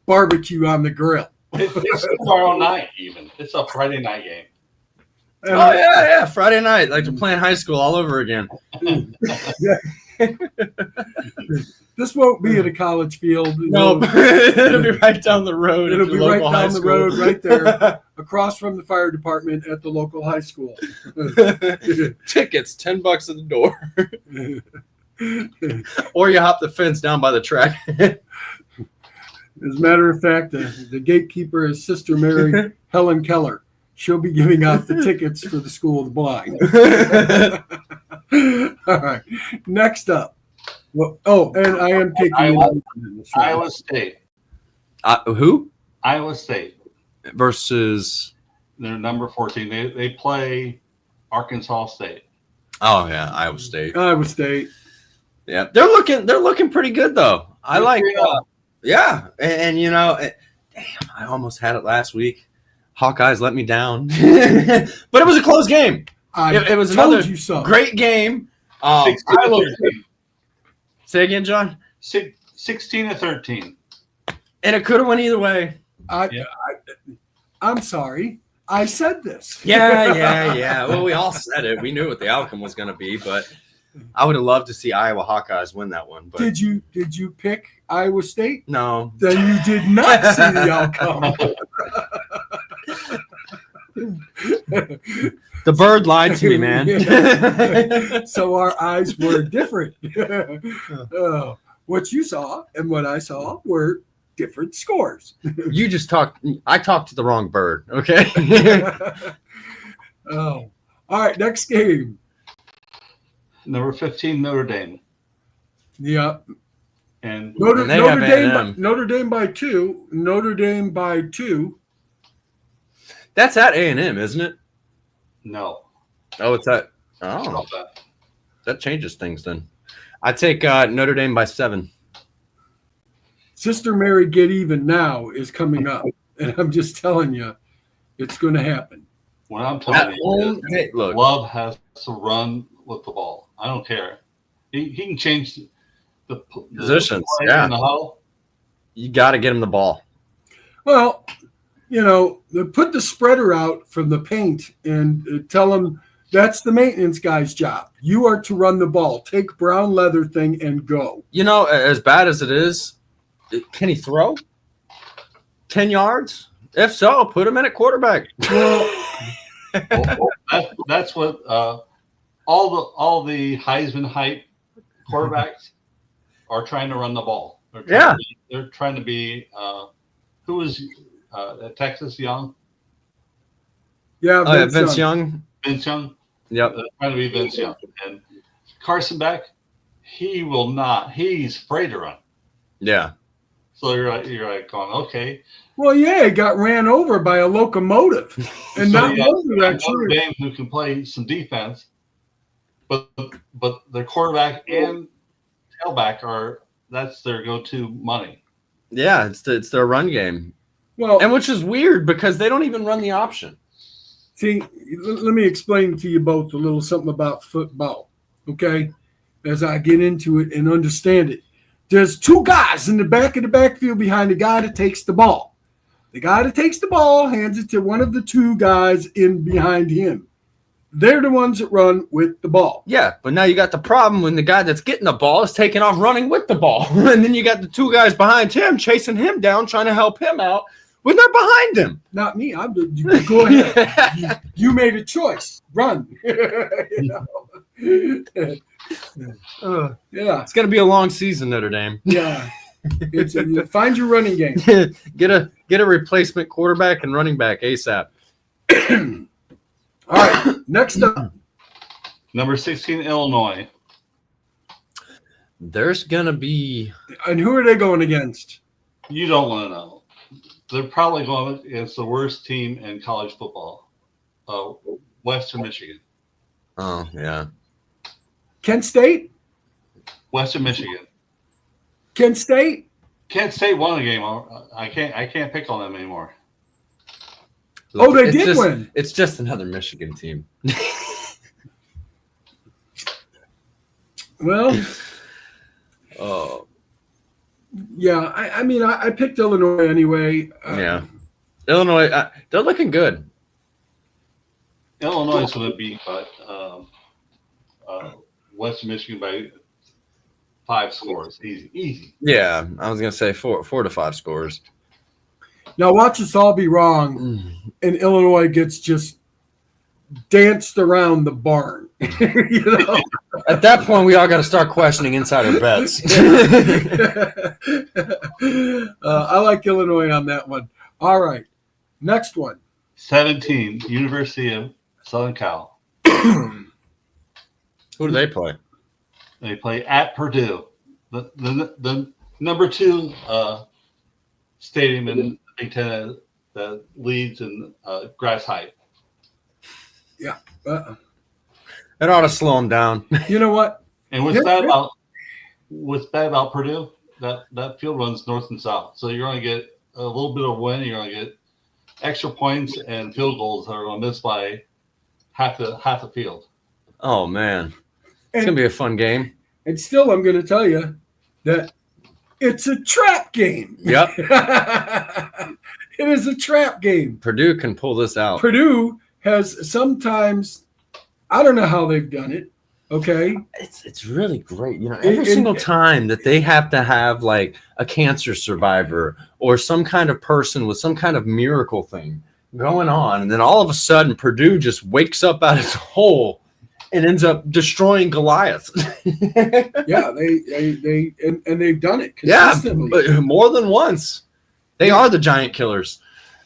barbecue on the grill. It's tomorrow night, even. It's a Friday night game. Oh, yeah, Friday night. Like they're playing high school all over again. This won't be at a college field. No, it'll be right down the road. It'll be right down the road, right there, across from the fire department at the local high school. Tickets, $10 at the door. Or you hop the fence down by the track. As a matter of fact, the gatekeeper is Sister Mary Helen Keller. She'll be giving out the tickets for the School of the Blind. All right. Next up. Well, and I am taking Iowa State. Who? Iowa State. Versus? They're number 14. They play Arkansas State. Oh, yeah, Iowa State. Iowa State. Yeah, they're looking pretty good, though. I like yeah, and damn, I almost had it last week. Hawkeyes let me down. But it was a close game. It was another great game. 16-13. Say again, John? 16-13. And it could have went either way. I'm sorry. I said this. Yeah. Well, we all said it. We knew what the outcome was going to be, but I would have loved to see Iowa Hawkeyes win that one. But Did you pick Iowa State? No. Then you did not see the outcome. The bird lied to me, man. Yeah. So our eyes were different. What you saw and what I saw were different scores. You just talked. I talked to the wrong bird. Okay. Oh, all right. Next game. Number 15, Notre Dame. Yeah. And Notre Dame by 2. Notre Dame by 2. That's at A&M, isn't it? No. Oh, it's at. Oh, that changes things then. I take Notre Dame by 7. Sister Mary Get Even Now is coming up, and I'm just telling you, it's going to happen. What I'm telling you is, look, Love has to run with the ball. I don't care. He can change the positions. Yeah. In the huddle. You got to get him the ball. Well, put the spreader out from the paint and tell him that's the maintenance guy's job. You are to run the ball. Take brown leather thing and go. As bad as it is, can he throw 10 yards? If so, put him in at quarterback. That's what all the Heisman hype quarterbacks are trying to run the ball. They're trying to be who was at Texas Young? Yeah, Vince Young. Vince Young. Yep. They're trying to be Vince Young. And Carson Beck, he will not. He's afraid to run. Yeah. So you're like going, okay. Well, yeah, he got ran over by a locomotive. And so not only that, Notre Dame who can play some defense, but their quarterback and tailback that's their go-to money. Yeah, it's their run game. Well, and which is weird because they don't even run the option. See, let me explain to you both a little something about football, okay? As I get into it and understand it. There's two guys in the back of the backfield behind the guy that takes the ball. The guy that takes the ball hands it to one of the two guys in behind him. They're the ones that run with the ball. Yeah, but now you got the problem when the guy that's getting the ball is taking off running with the ball. And then you got the two guys behind him chasing him down, trying to help him out when they're behind him. Not me. Go ahead. You made a choice. Run. Yeah. It's going to be a long season, Notre Dame. Yeah. Find your running game. Get a replacement quarterback and running back ASAP. All right. Next up. Number 16, Illinois. There's going to be. And who are they going against? You don't want to know. They're probably going against the worst team in college football, Western Michigan. Oh, yeah. Kent State? Western Michigan. Kent State? Kent State won a game. I can't pick on them anymore. Oh, they did win. It's just another Michigan team. Well, Oh, yeah. I mean, I picked Illinois anyway. yeah. Illinois, they're looking good. Illinois is going to beat Western Michigan by 5 scores. Easy. Yeah, I was gonna say 4 to 5 scores. Now watch us all be wrong, and Illinois gets just danced around the barn. You know? At that point, we all got to start questioning insider bets. I like Illinois on that one. All right, next one. 17, University of Southern Cal. Who do they play? They play at Purdue, the number 2 stadium in the Big Ten that leads in grass height. Yeah. It ought to slow them down. You know what? And what's bad about Purdue? That field runs north and south, so you're going to get a little bit of wind. You're going to get extra points and field goals that are going to miss by half the field. Oh man, it's gonna be a fun game. And still, I'm going to tell you that it's a trap game. Yep. It is a trap game. Purdue can pull this out. Purdue has sometimes, I don't know how they've done it. Okay. It's really great. You know, every single time that they have to have like a cancer survivor or some kind of person with some kind of miracle thing going on, and then all of a sudden Purdue just wakes up out of its hole and ends up destroying Goliath. Yeah, they've done it Yeah, consistently. but more than once. They are the giant killers.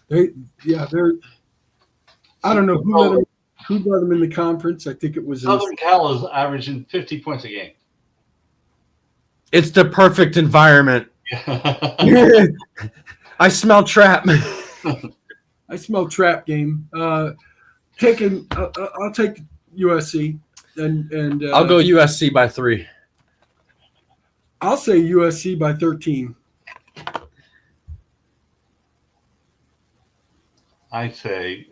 They're. I don't know who let them in the conference. I think it was Southern Cal is averaging 50 points a game. It's the perfect environment. I smell trap. I smell trap game. I'll take USC and I'll go USC by 3. I'll say USC by 13. I say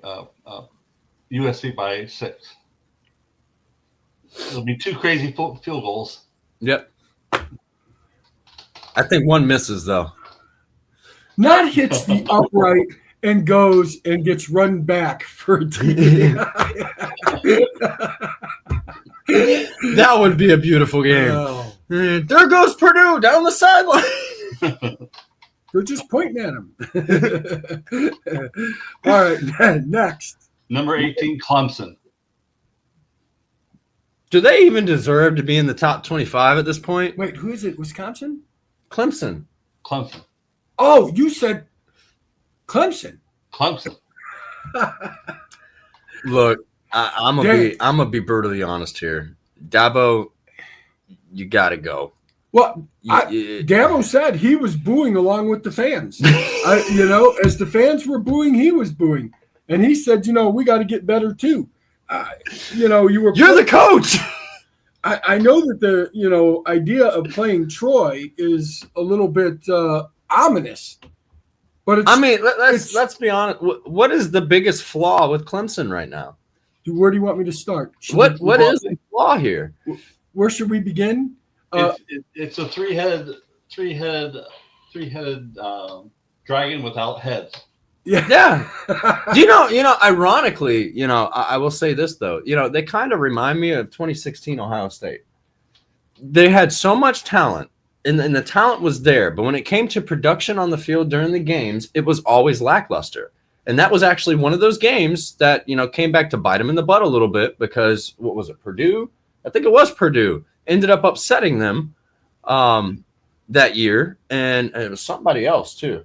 USC by 6. It'll be 2 crazy field goals. Yep. I think one misses though. Not hits the upright and goes and gets run back for a TD. That would be a beautiful game. Oh. There goes Purdue down the sideline. They're just pointing at him. All right, next. Number 18, Clemson. Do they even deserve to be in the top 25 at this point? Wait, who is it? Wisconsin? Clemson. Oh, you said Clemson. Look, I'm gonna be brutally honest here. Dabo, you gotta go. Well, Dabo said he was booing along with the fans. As the fans were booing, he was booing, and he said, we got to get better too. You're the coach. I know that the idea of playing Troy is a little bit ominous, But it's, I mean, let's be honest. What is the biggest flaw with Clemson right now? where do you want me to start? What is the flaw here? Where should we begin? It's a three-headed dragon without heads. Yeah. Do you know, ironically, I will say this though, they kind of remind me of 2016 Ohio State. They had so much talent and the talent was there, but when it came to production on the field during the games, it was always lackluster. And that was actually one of those games that, came back to bite them in the butt a little bit because what was it? Purdue? I think it was Purdue ended up upsetting them that year. And it was somebody else too.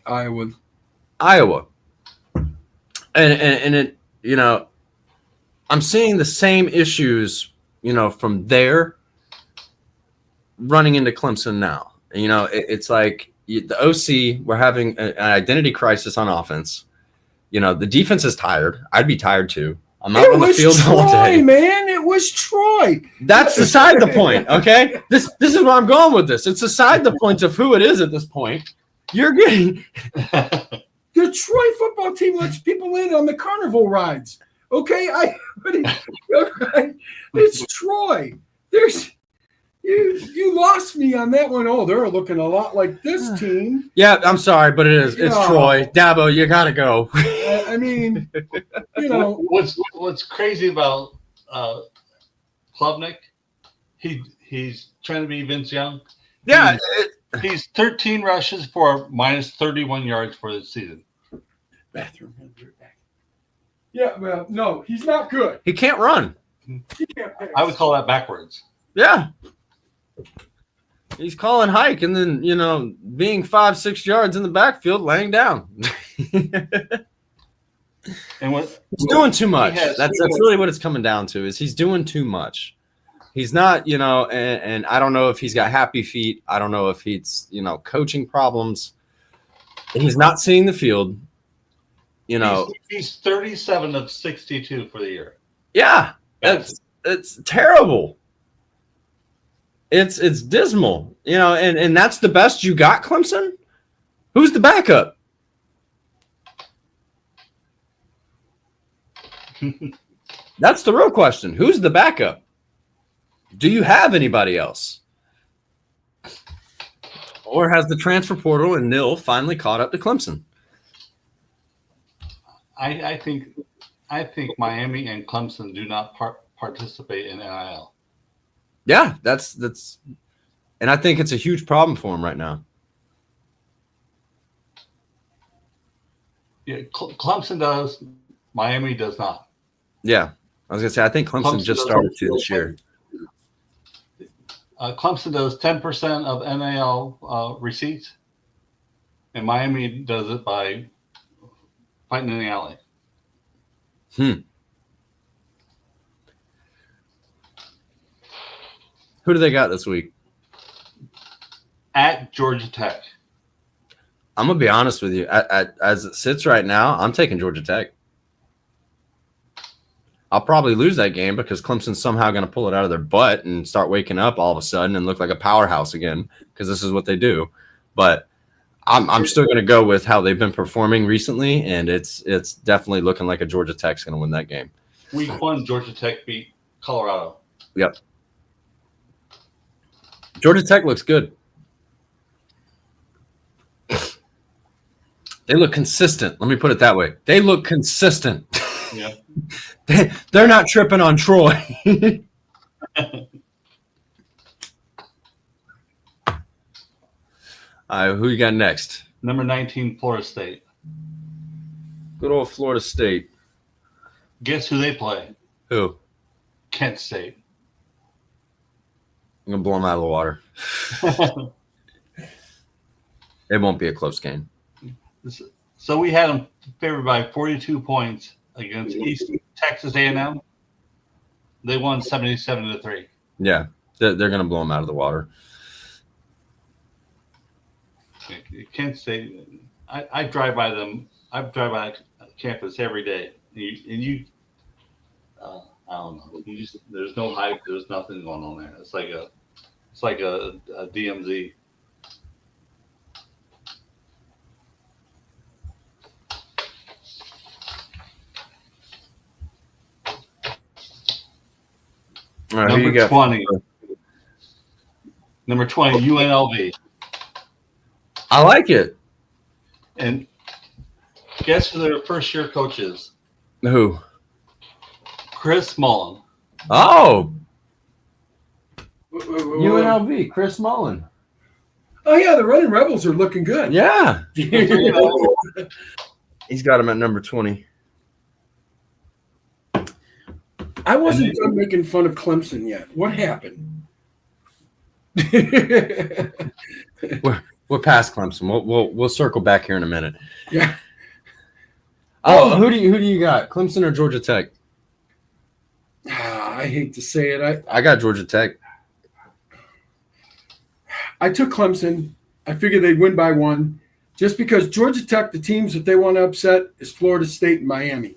Iowa. And it, I'm seeing the same issues, from there running into Clemson now. It's like the OC, we're having an identity crisis on offense. The defense is tired. I'd be tired too. I'm out on the field all day. Man, it was Troy. That's beside the point, okay? This is where I'm going with this. It's beside the point of who it is at this point. You're getting the Troy football team lets people in on the carnival rides. Okay, it's Troy. You lost me on that one. Oh, they're looking a lot like this team. Yeah, I'm sorry, but it is. It's Troy. Dabo, you gotta go. I mean, what's crazy about Klubnik? He's trying to be Vince Young. Yeah. He's 13 rushes for minus 31 yards for the season. Bathroom. Yeah, well, no, he's not good. He can't run. He can't pass. I would call that backwards. Yeah. He's calling hike and then, being 5-6 yards in the backfield, laying down. And he's doing too much. That's really what it's coming down to is he's doing too much. He's not, and I don't know if he's got happy feet. I don't know if he's, coaching problems. He's not seeing the field. He's 37 of 62 for the year. Yeah, it's terrible. It's dismal, and that's the best you got, Clemson? Who's the backup? That's the real question. Who's the backup? Do you have anybody else? Or has the transfer portal and NIL finally caught up to Clemson? I think Miami and Clemson do not participate in NIL. Yeah, that's and I think it's a huge problem for him right now. Yeah, Clemson does. Miami does not. Yeah, I was gonna say I think Clemson just started to this year. Clemson does 10% of NIL receipts, and Miami does it by fighting in the alley. Who do they got this week? At Georgia Tech. I'm gonna be honest with you. As it sits right now, I'm taking Georgia Tech. I'll probably lose that game because Clemson's somehow going to pull it out of their butt and start waking up all of a sudden and look like a powerhouse again because this is what they do. But I'm still going to go with how they've been performing recently, and it's definitely looking like a Georgia Tech's going to win that game. Week 1, Georgia Tech beat Colorado. Yep. Georgia Tech looks good. They look consistent. Let me put it that way. They look consistent. Yeah. They're not tripping on Troy. All right, who you got next? Number 19, Florida State. Good old Florida State. Guess who they play? Who? Kent State. I'm going to blow them out of the water. It won't be a close game. So we had them favored by 42 points against East Texas A&M. They won 77-3. Yeah, they're going to blow them out of the water. Kent State. I drive by them. I drive by campus every day, and you I don't know. There's no hype. There's nothing going on there. It's like a DMZ. All right, who you Number got? 20. Number 20, UNLV. I like it. And guess who their first-year coach is? Who? Chris Mullen. Oh, UNLV, Chris Mullen. Oh yeah, the Running Rebels are looking good. Yeah. He's got him at number 20. I wasn't done making fun of Clemson yet. What happened? We're past Clemson. We'll circle back here in a minute. Yeah. Oh, who do you got? Clemson or Georgia Tech? I hate to say it. I got Georgia Tech. I took Clemson. I figured they'd win by 1. Just because Georgia Tech, the teams that they want to upset is Florida State and Miami.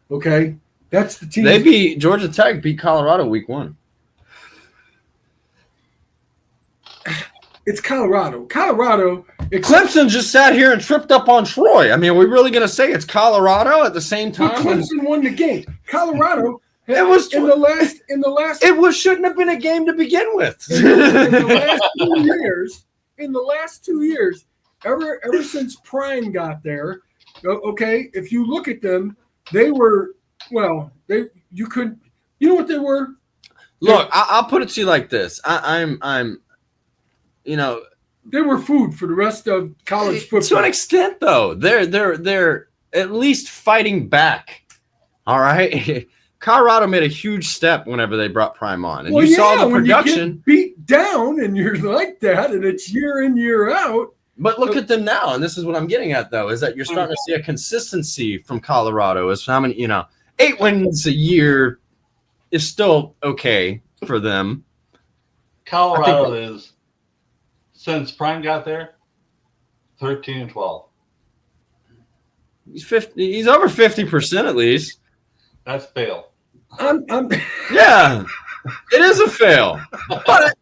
Okay? That's the team. Georgia Tech beat Colorado week 1. It's Colorado. Clemson just sat here and tripped up on Troy. I mean, are we really going to say it's Colorado at the same time? But Clemson won the game. Colorado. It was in the last. It shouldn't have been a game to begin with. in the last 2 years, ever since Prime got there, okay, if you look at them, they were you know what they were? Look, I'll put it to you like this. I'm they were food for the rest of college football. To an extent, though. They're at least fighting back. All right. Colorado made a huge step whenever they brought Prime on. And you saw the production. You get beat down and you're like that, and it's year in, year out. But look at them now, and this is what I'm getting at, though, is that you're starting to see a consistency from Colorado. As how many, 8 wins a year is still okay for them. Colorado is, since Prime got there, 13-12. He's over 50% at least. That's fail. Yeah, it is a fail. But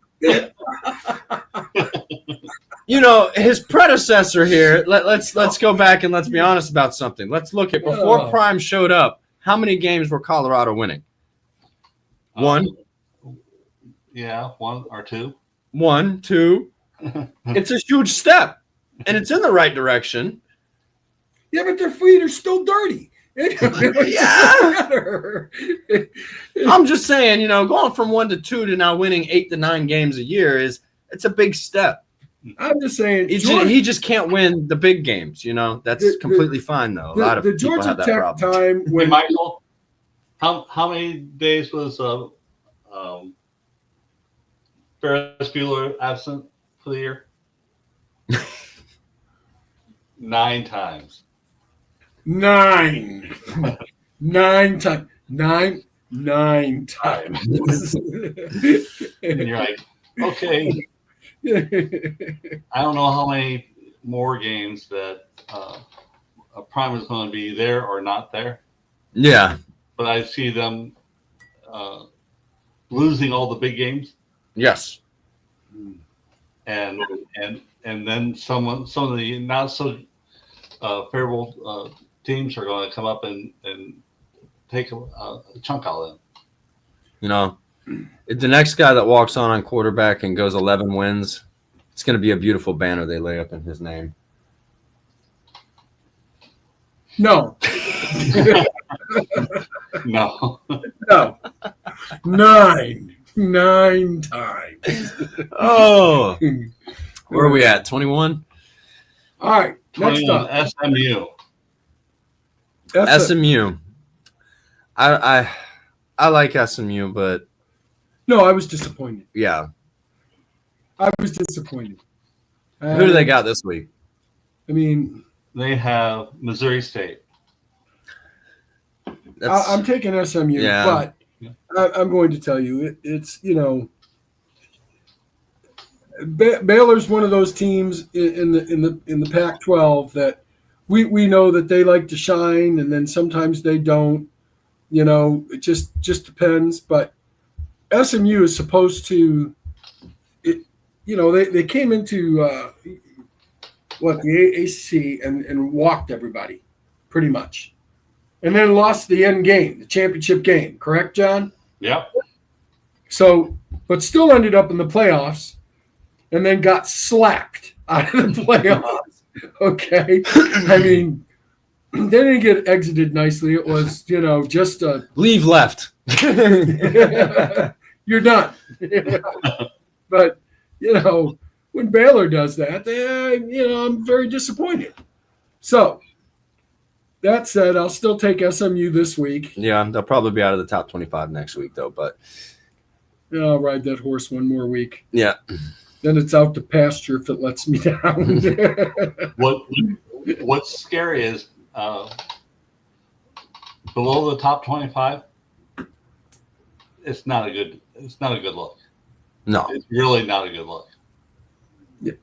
his predecessor here. Let's go back and let's be honest about something. Let's look at before Prime showed up. How many games were Colorado winning? 1. Yeah, 1 or 2. 1, 2. It's a huge step, and it's in the right direction. Yeah, but their feet are still dirty. Yeah. I'm just saying, going from 1 to 2 to now winning 8 to 9 games a year it's a big step. I'm just saying he just can't win the big games. That's completely fine though. A lot of people Georgia have that Tech problem. time when Michael, how many days was Ferris Bueller absent for the year? 9 times. 9 times. 9 times. And you're like, okay. I don't know how many more games that Prime is going to be there or not there. Yeah. But I see them losing all the big games. Yes. And then some of the not so favorable teams are going to come up and take a chunk out of them. The next guy that walks on quarterback and goes 11 wins, it's going to be a beautiful banner they lay up in his name. No. No. 9 times. Oh. Where are we at? 21? All right. Next up. SMU. SMU. I like SMU, but no, I was disappointed. Yeah. I was disappointed. Who do they got this week? I mean, they have Missouri State. I'm taking SMU, but I'm going to tell you it's Baylor's one of those teams in the Pac-12 that we know that they like to shine, and then sometimes they don't. It just depends. But SMU is supposed to. They came into the ACC and walked everybody, pretty much, and then lost the end game, the championship game. Correct, John? Yep. So, but still ended up in the playoffs, and then got slapped out of the playoffs. Okay, I mean, they didn't get exited nicely. It was, just a Leave left. you're done. But when Baylor does that, I'm very disappointed. So that said, I'll still take SMU this week. Yeah, they'll probably be out of the top 25 next week, though. But I'll ride that horse one more week. yeah. Then it's out to pasture if it lets me down. What's scary is below the top 25. It's not a good look. No, it's really not a good look. Yeah.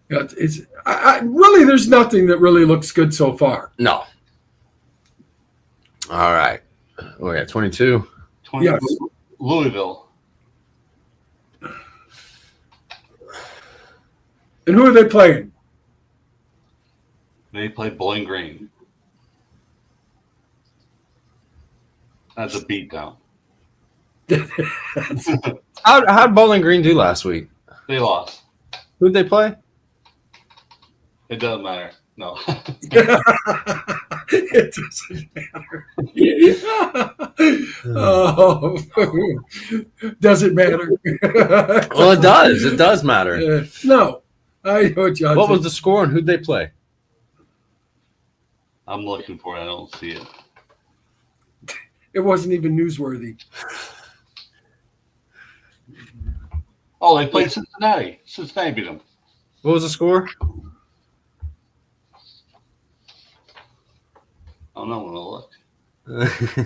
It's really, there's nothing that really looks good so far. No. All right. We got 22. Yes. Louisville. And who are they playing? They play Bowling Green. That's a beatdown. How'd Bowling Green do last week? They lost. Who'd they play? It doesn't matter. No. It doesn't matter. Oh, does it matter? Well, it does. It does matter. No. I know Johnson. What was the score and who'd they play? I'm looking for it. I don't see it. It wasn't even newsworthy. Oh, they played Cincinnati. Cincinnati beat them. What was the score? I'm not going to look.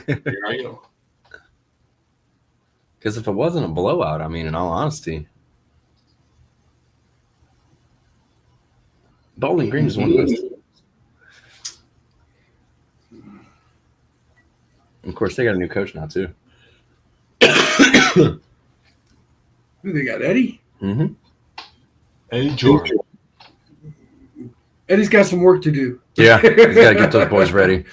Here I go. Because if it wasn't a blowout, I mean, in all honesty, Bowling Green is one of those. Of course, they got a new coach now, too. Who they got? Eddie? Mm-hmm. Eddie George. Eddie's got some work to do. Yeah, he's got to get those boys ready.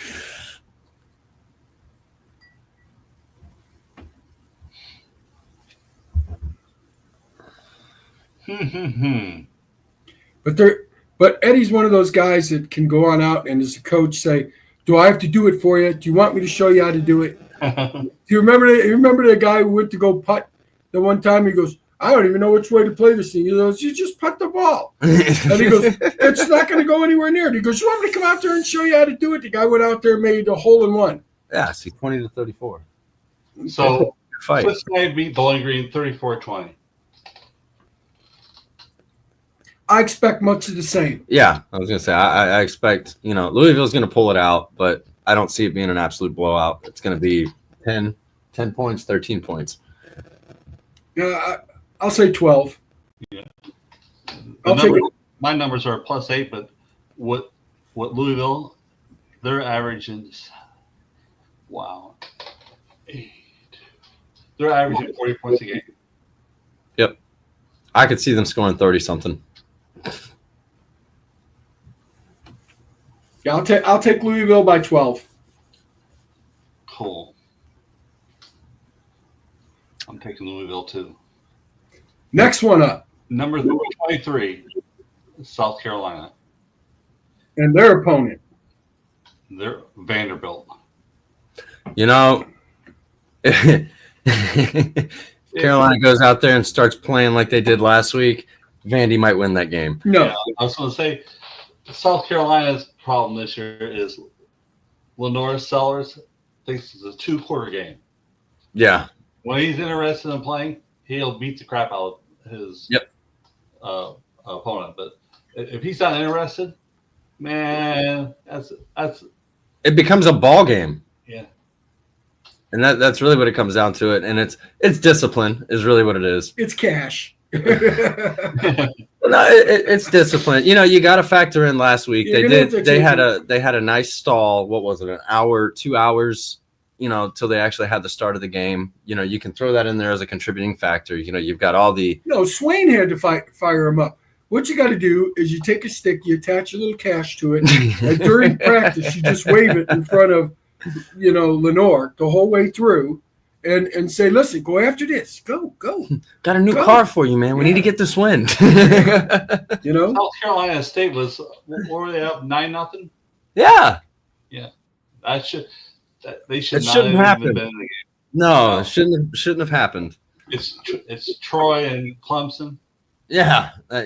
But Eddie's one of those guys that can go on out and as a coach say, "Do I have to do it for you? Do you want me to show you how to do it?" Do you remember the guy who went to go putt the one time? He goes, "I don't even know which way to play this thing." He goes, "You just putt the ball." And he goes, "It's not going to go anywhere near it." He goes, "You want me to come out there and show you how to do it?" The guy went out there and made a hole in one. Yeah, see, 20-34. So Fight. Cincinnati beat Bowling Green 34-20. I expect much of the same. Yeah, I was going to say, I expect, Louisville's going to pull it out, but I don't see it being an absolute blowout. It's going to be 10 points, 13 points. I'll say 12. Yeah. My numbers are +8, but what Louisville, their average is, wow, 8. They're averaging 40 points a game. Yep. I could see them scoring 30-something. Yeah, I'll take Louisville by 12. Cool. I'm taking Louisville too. Next one up. Number 23, South Carolina. And their opponent. They're Vanderbilt. Carolina goes out there and starts playing like they did last week, Vandy might win that game. No. Yeah, I was going to say, South Carolina's problem this year is Lenore Sellers thinks it's a 2-quarter game. Yeah. When he's interested in playing, he'll beat the crap out of his opponent. But if he's not interested, man, that's it becomes a ball game. Yeah. And that's really what it comes down to it. And it's discipline is really what it is. It's cash. No, it's discipline. You got to factor in last week. They had a nice stall. What was it? An hour, 2 hours, till they actually had the start of the game. You can throw that in there as a contributing factor. You've got all the. No, Swain had to fire him up. What you got to do is you take a stick, you attach a little cash to it, and during practice, you just wave it in front of, Lenore the whole way through, and say, listen, go after this. Go. Got a new Go. car for you, man. We need to get this win. You know? South Carolina State was, what were they up 9-0? Yeah. They should It not shouldn't have happen. even been in the game. No, it shouldn't have happened. It's Troy and Clemson. Yeah, I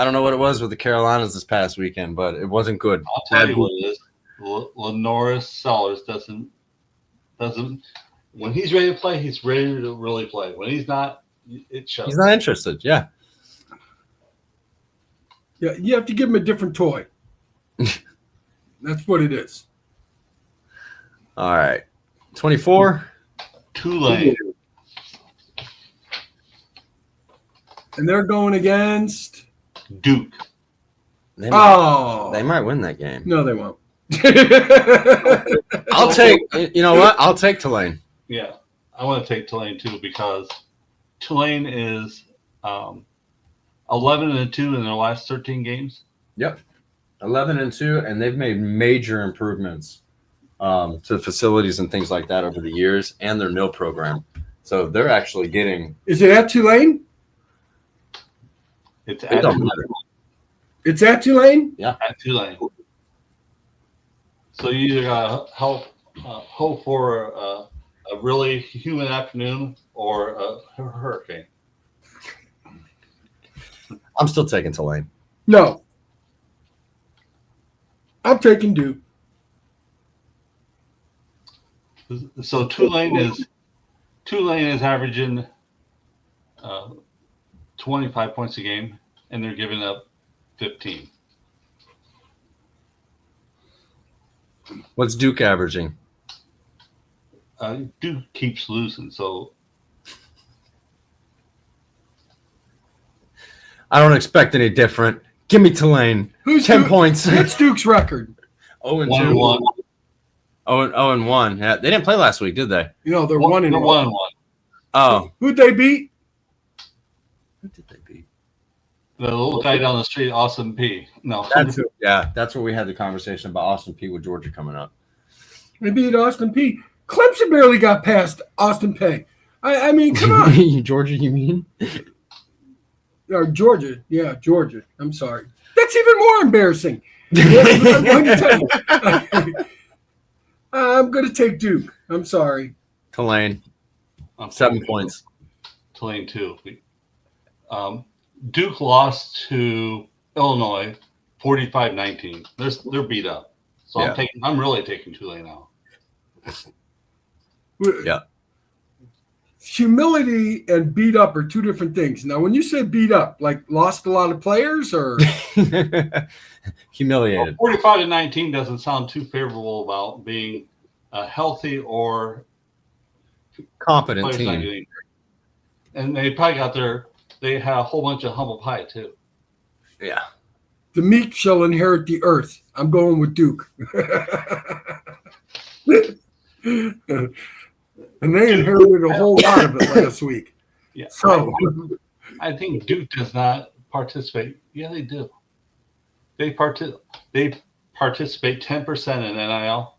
don't know what it was with the Carolinas this past weekend, but it wasn't good. I'll tell you what it is. Lenora Sellers doesn't. When he's ready to play, he's ready to really play. When he's not, it shows. He's not interested. Yeah. Yeah, you have to give him a different toy. That's what it is. All right. 24. Tulane. And they're going against Duke. They they might win that game. No, they won't. I'll take. You know what? I'll take Tulane. Yeah, I want to take Tulane too because Tulane is 11-2 in their last 13 games. Yep. 11-2, and they've made major improvements to the facilities and things like that over the years, and their NIL program. So they're actually getting. Is it at Tulane? It's It at don't matter. It's at Tulane? At Tulane. So you either got to hope for a really humid afternoon or a hurricane. I'm still taking Tulane. No. I'm taking Duke. So Tulane is averaging 25 points a game, and they're giving up 15. What's Duke averaging? Duke keeps losing, so I don't expect any different. Give me Tulane. Who's 10 Duke? points. What's Duke's record? 0-2. 1-1. 0-1. Yeah, they didn't play last week, did they? You know, they're They're 1-1. 1-1. Oh. Who'd they beat? Who did they beat? The little guy down the street, Austin P. No, That's where we had the conversation about Austin P with Georgia coming up. They beat Austin P. Clemson barely got past Austin P. I mean, come on. Georgia, you mean? Or Georgia. Yeah, Georgia. I'm sorry. That's even more embarrassing. I'm going to tell you. I'm going to take Duke. I'm sorry. Tulane. 7 points. Tulane 2. Duke lost to Illinois 45-19. They're beat up. So Yeah. I'm really taking Tulane out. Yeah. Humility and beat up are two different things. Now, when you say beat up, like lost a lot of players or Humiliated. 45-19 doesn't sound too favorable about being a healthy or Competent players not team. getting hurt. And they probably they had a whole bunch of humble pie too. Yeah. the meek shall inherit the earth. I'm going with Duke. And they inherited a whole lot of it last week. Yeah. So I think Duke does not participate. Yeah, they do. They participate 10% in NIL.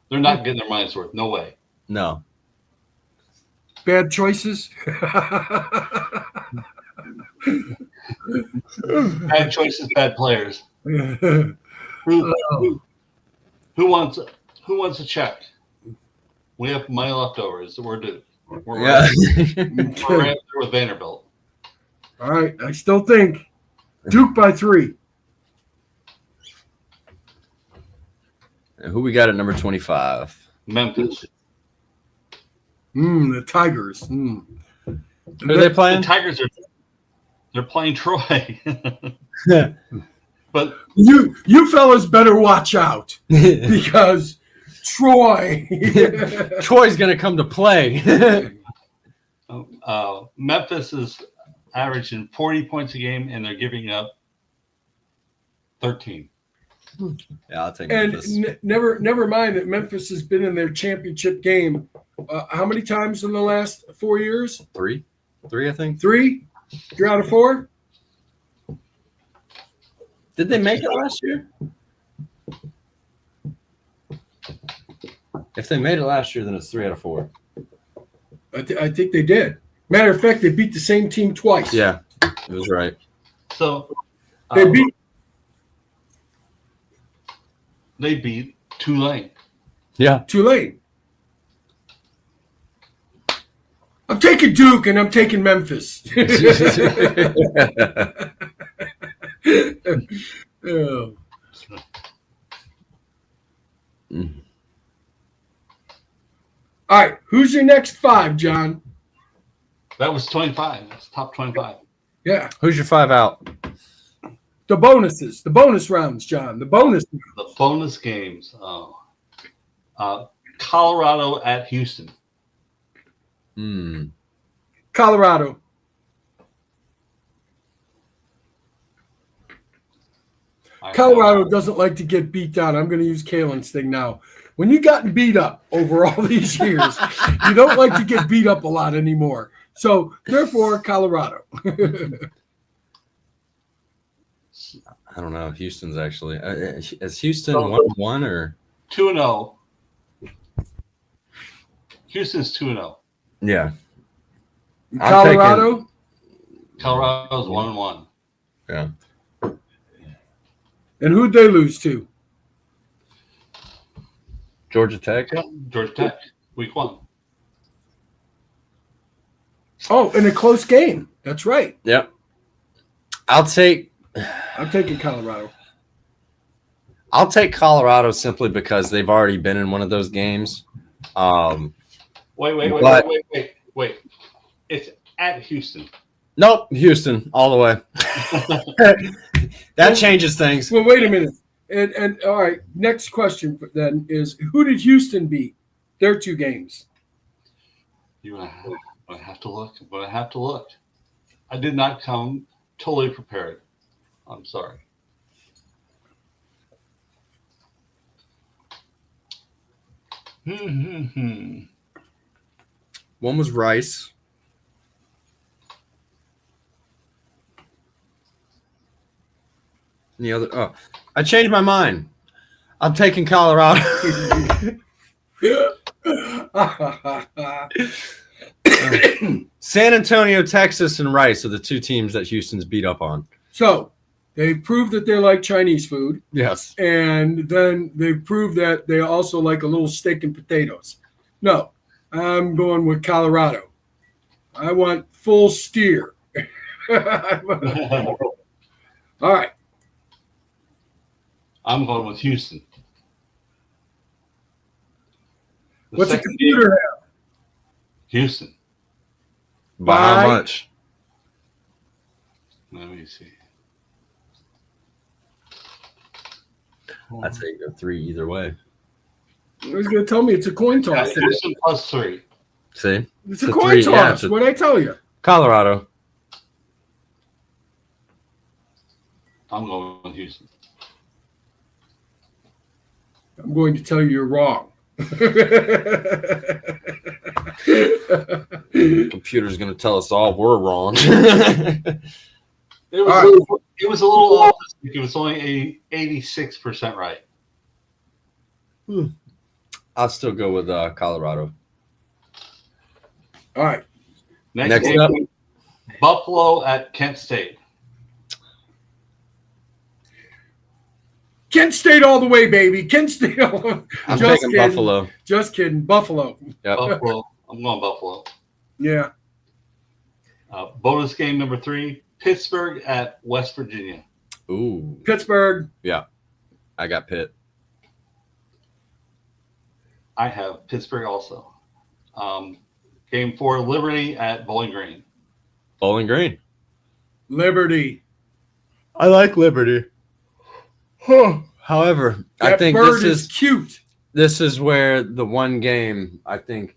They're not getting their money's worth. No way. No. bad choices. Bad choices, bad players. Who wants a check? We have money left over. We're due. We're right there with Vanderbilt. All right. I still think Duke by 3. And who we got at number 25? Memphis. The Tigers. Who are they playing? The Tigers they're playing Troy. But you fellas better watch out because Troy. Troy's going to come to play. Memphis is averaging 40 points a game, and they're giving up 13. Yeah, I'll take And Memphis. never mind that Memphis has been in their championship game. How many times in the last 4 years? 3, I think. 3? 3 out of 4? Did they make it last year? If they made it last year, then it's 3 out of 4. I think they did. Matter of fact, they beat the same team twice. Yeah, it was right. So They beat Tulane. Yeah. Tulane. I'm taking Duke and I'm taking Memphis. Oh. All right, who's your next 5, John? That was 25. That's top 25. Yeah. Who's your 5 out? The bonuses, the bonus rounds, John. The bonus. The bonus games. Colorado at Houston. Colorado. Colorado doesn't like to get beat down. I'm going to use Kalhin's thing now. When you've gotten beat up over all these years, you don't like to get beat up a lot anymore. So, therefore, Colorado. I don't know. Houston's actually is Houston 1-1 or 2-0? Houston's 2-0. Yeah. Colorado. Colorado's 1-1. Yeah. And who'd they lose to? Georgia Tech. Georgia Tech, week 1. Oh, in a close game. That's right. Yep. I'm taking Colorado. I'll take Colorado simply because they've already been in one of those games. Wait. It's at Houston. Nope, Houston all the way. That changes things. Well, wait a minute. And all right, next question then is who did Houston beat? Their 2 games. I have to look. I did not come totally prepared. I'm sorry. One was Rice. And the other, I changed my mind. I'm taking Colorado. San Antonio, Texas, and Rice are the 2 teams that Houston's beat up on. So they proved that they like Chinese food. Yes. And then they proved that they also like a little steak and potatoes. No, I'm going with Colorado. I want full steer. All right. I'm going with Houston. What's a computer have? Houston. By how much? Let me see. I'd say go 3 either way. I was going to tell me it's a coin toss. Houston +3. See? It's a coin toss. What'd I tell you? Colorado. I'm going with Houston. I'm going to tell you you're wrong. Computer's going to tell us all we're wrong. It was a little off. It was only 86% right. I'll still go with Colorado. All right. Next up. Buffalo at Kent State. Kent State all the way, baby. Kent State all the way. I'm taking Buffalo. Just kidding. Buffalo. Yep. Buffalo. I'm going Buffalo. Yeah. Bonus game number 3, Pittsburgh at West Virginia. Ooh. Pittsburgh. Yeah. I got Pitt. I have Pittsburgh also. Game 4, Liberty at Bowling Green. Bowling Green. Liberty. I like Liberty. However, I think bird is cute. This is where the one game I think,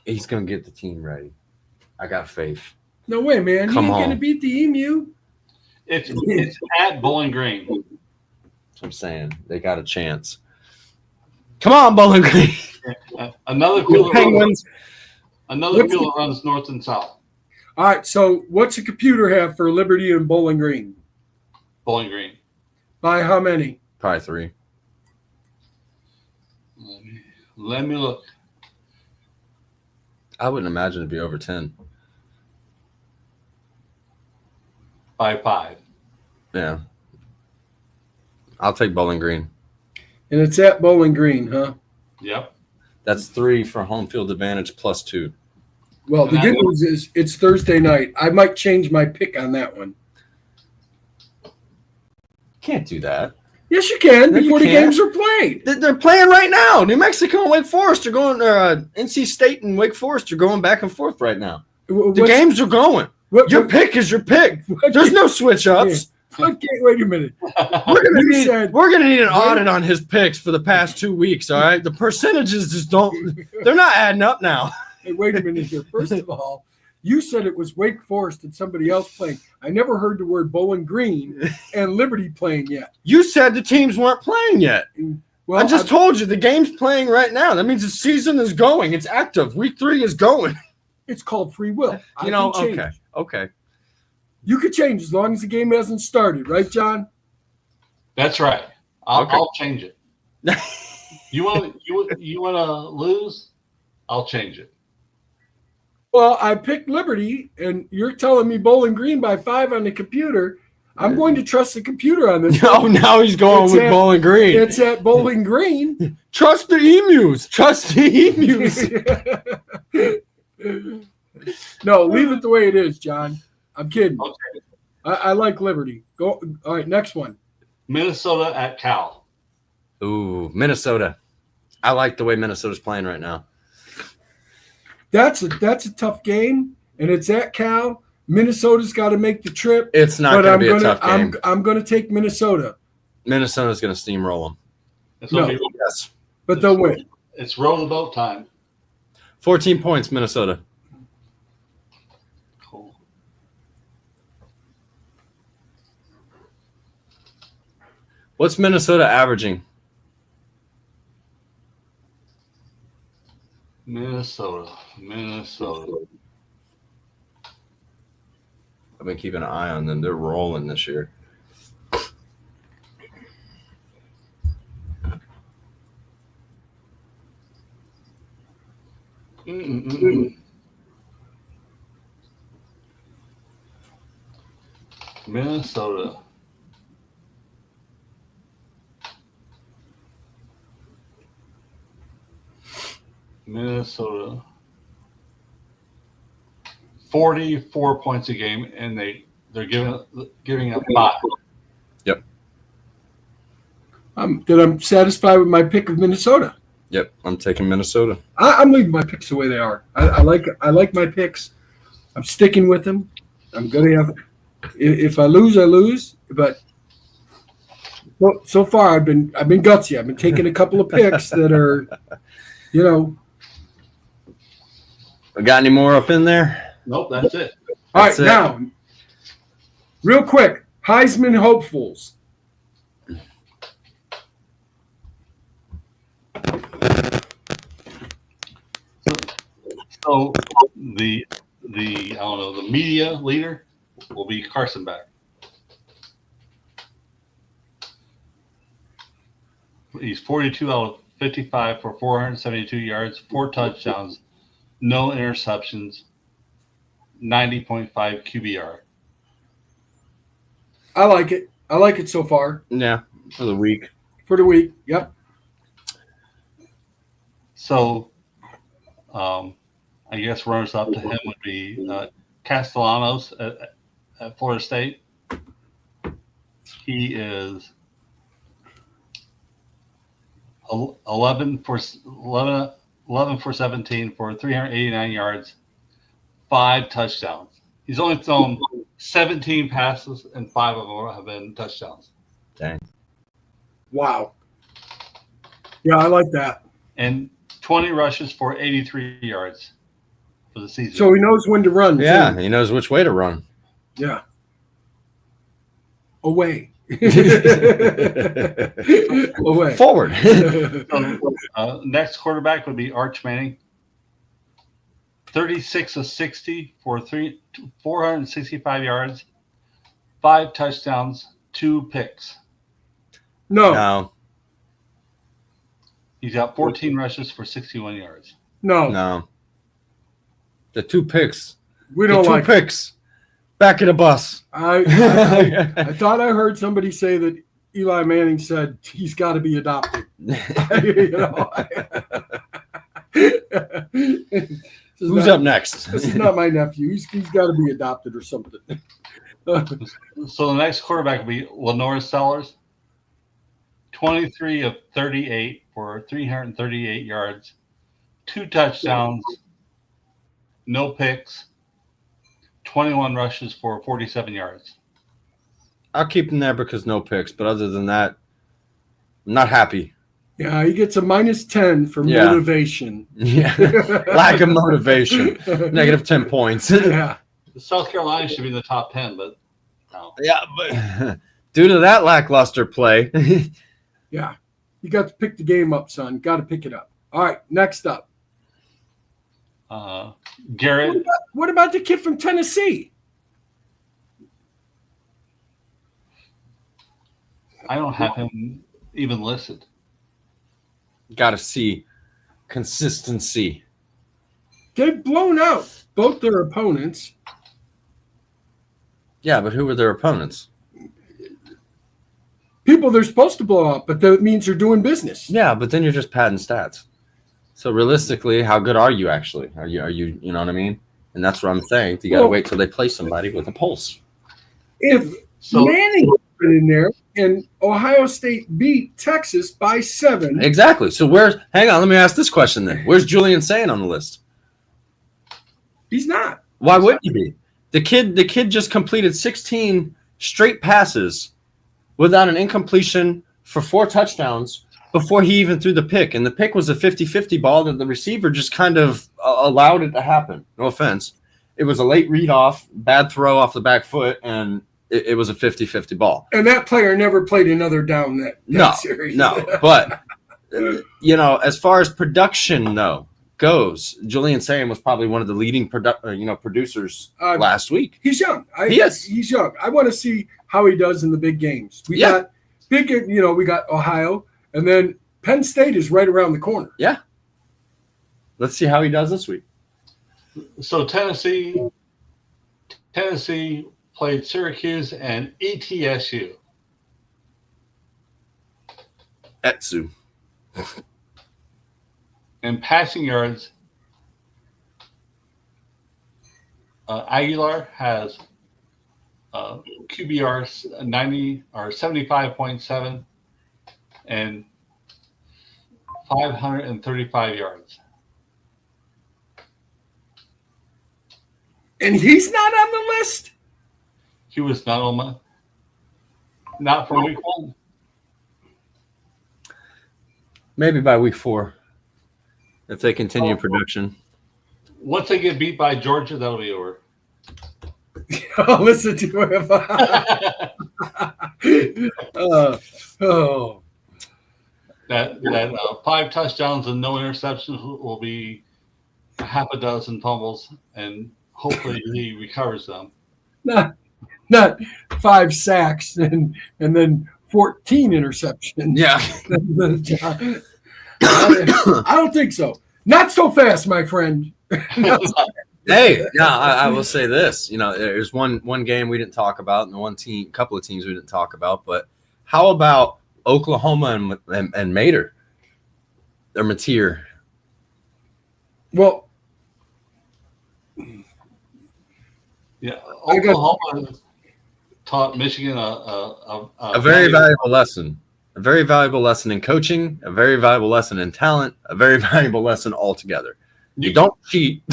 he's going to get the team ready. I got faith. No way, man. Come He ain't on. going to beat the Emu. It's at Bowling Green. That's what I'm saying. They got a chance. Come on, Bowling Green. Another field Penguins. that runs north and south. All right. So what's a computer have for Liberty and Bowling Green? Bowling Green. By how many? Probably 3. Let me look. I wouldn't imagine it'd be over 10. By 5. Yeah. I'll take Bowling Green. And it's at Bowling Green, huh? Yep. That's 3 for home field advantage plus 2. Well, the good news is it's Thursday night. I might change my pick on that one. Can't do that. Yes, you can. No, before you the can't. games are played. They're playing right now. New Mexico and Wake Forest are going. NC State and Wake Forest are going back and forth right now. The games are going. Your pick is your pick. There's no switch ups. Okay, wait a minute. We're gonna need an audit on his picks for the past 2 weeks. All right, the percentages just don't. They're not adding up now. Hey, wait a minute here. First of all, you said it was Wake Forest and somebody else playing. I never heard the word Bowling Green and Liberty playing yet. You said the teams weren't playing yet. Well, I just told you the game's playing right now. That means the season is going. It's active. Week 3 is going. It's called free will. Okay. You could change as long as the game hasn't started, right, John? That's right. I'll change it. You want to lose? I'll change it. Well, I picked Liberty, and you're telling me Bowling Green by 5 on the computer. I'm going to trust the computer on this. No, now he's going with Bowling Green. It's at Bowling Green. Trust the emus. Trust the emus. No, leave it the way it is, John. I'm kidding. Okay. I like Liberty. Go. All right, next one. Minnesota at Cal. Ooh, Minnesota. I like the way Minnesota's playing right now. That's a tough game, and it's at Cal. Minnesota's got to make the trip. It's not going to be a tough game. I'm going to take Minnesota. Minnesota's going to steamroll them. Yes. But they'll win. It's roll the boat time. 14 points, Minnesota. Cool. What's Minnesota averaging? Minnesota. I've been keeping an eye on them. They're rolling this year. Minnesota. Minnesota. 44 points a game, and they're giving up 5. Yep. I'm satisfied with my pick of Minnesota. Yep, I'm taking Minnesota. I'm leaving my picks the way they are. I like my picks. I'm sticking with them. I'm gonna have. If I lose, I lose. But so far, I've been gutsy. I've been taking a couple of picks that are, Got any more up in there? Nope, that's it. All right, now, real quick, Heisman hopefuls. So the media leader will be Carson Beck. He's 42 out of 55 for 472 yards, 4 touchdowns, no interceptions, 90.5 QBR. I like it. I like it so far. Yeah, for the week. Yep. So, I guess runners up to him would be Castellanos at Florida State. He is 11 for 17 for 389 yards, 5 touchdowns. He's only thrown 17 passes, and 5 of them have been touchdowns. Dang. Wow. Yeah, I like that. And 20 rushes for 83 yards for the season. So he knows when to run. Yeah, too. he knows which way to run. Yeah. Away. Away. Forward. Next quarterback would be Arch Manning. 36 of 60 for 465 yards, 5 touchdowns, 2 picks. No. He's got 14 rushes for 61 yards. No. The 2 picks. We don't like 2 picks. Back of the bus. I thought I heard somebody say that Eli Manning said he's got to be adopted. Who's up next? This is not my nephew. He's got to be adopted or something. So the next quarterback will be Lenore Sellers. 23 of 38 for 338 yards, 2 touchdowns, no picks, 21 rushes for 47 yards. I'll keep him there because no picks. But other than that, I'm not happy. Yeah, he gets a -10 for motivation. Yeah, lack of motivation. Negative 10 points. Yeah. South Carolina should be in the top 10, but no. Yeah, but due to that lackluster play. Yeah, you got to pick the game up, son. Got to pick it up. All right, next up. Garrett. What about the kid from Tennessee? I don't have him even listed. Got to see consistency. They've blown out both their opponents. Yeah, but who were their opponents? People they're supposed to blow out, but that means they're doing business. Yeah, but then you're just padding stats. So realistically, how good are you actually? Are you you know what I mean? And that's what I'm saying. You got to wait till they play somebody with a pulse. If Manning been in there and Ohio State beat Texas by 7. Exactly. So hang on, let me ask this question then. Where's Julian Sayin on the list? He's not. Why wouldn't he be? The kid just completed 16 straight passes without an incompletion for 4 touchdowns before he even threw the pick. And the pick was a 50-50 ball that the receiver just kind of allowed it to happen. No offense. It was a late read off, bad throw off the back foot, and it was a 50-50 ball. And that player never played another down that series. No. But, as far as production, though, goes, Julian Sayin was probably one of the leading producers last week. He's young. He's young. I want to see how he does in the big games. We got Ohio, and then Penn State is right around the corner. Yeah. Let's see how he does this week. So Tennessee played Syracuse and ETSU. Etsu. In passing yards, Aguilar has QBR 90 or 75.7 and 535 yards. And he's not on the list? He was not for week 1. Maybe by week 4, if they continue production. Once they get beat by Georgia, that'll be over. I'll listen to him. That 5 touchdowns and no interceptions will be a half a dozen fumbles, and hopefully he recovers them. Not 5 sacks and then 14 interceptions. Yeah. I don't think so. Not so fast, my friend. Hey, I will say this. There's one game we didn't talk about, and couple of teams we didn't talk about. But how about Oklahoma and Mater? They're Mateer. Well, yeah, Oklahoma taught Michigan a very valuable lesson. A very valuable lesson in coaching, a very valuable lesson in talent, a very valuable lesson altogether. You don't cheat.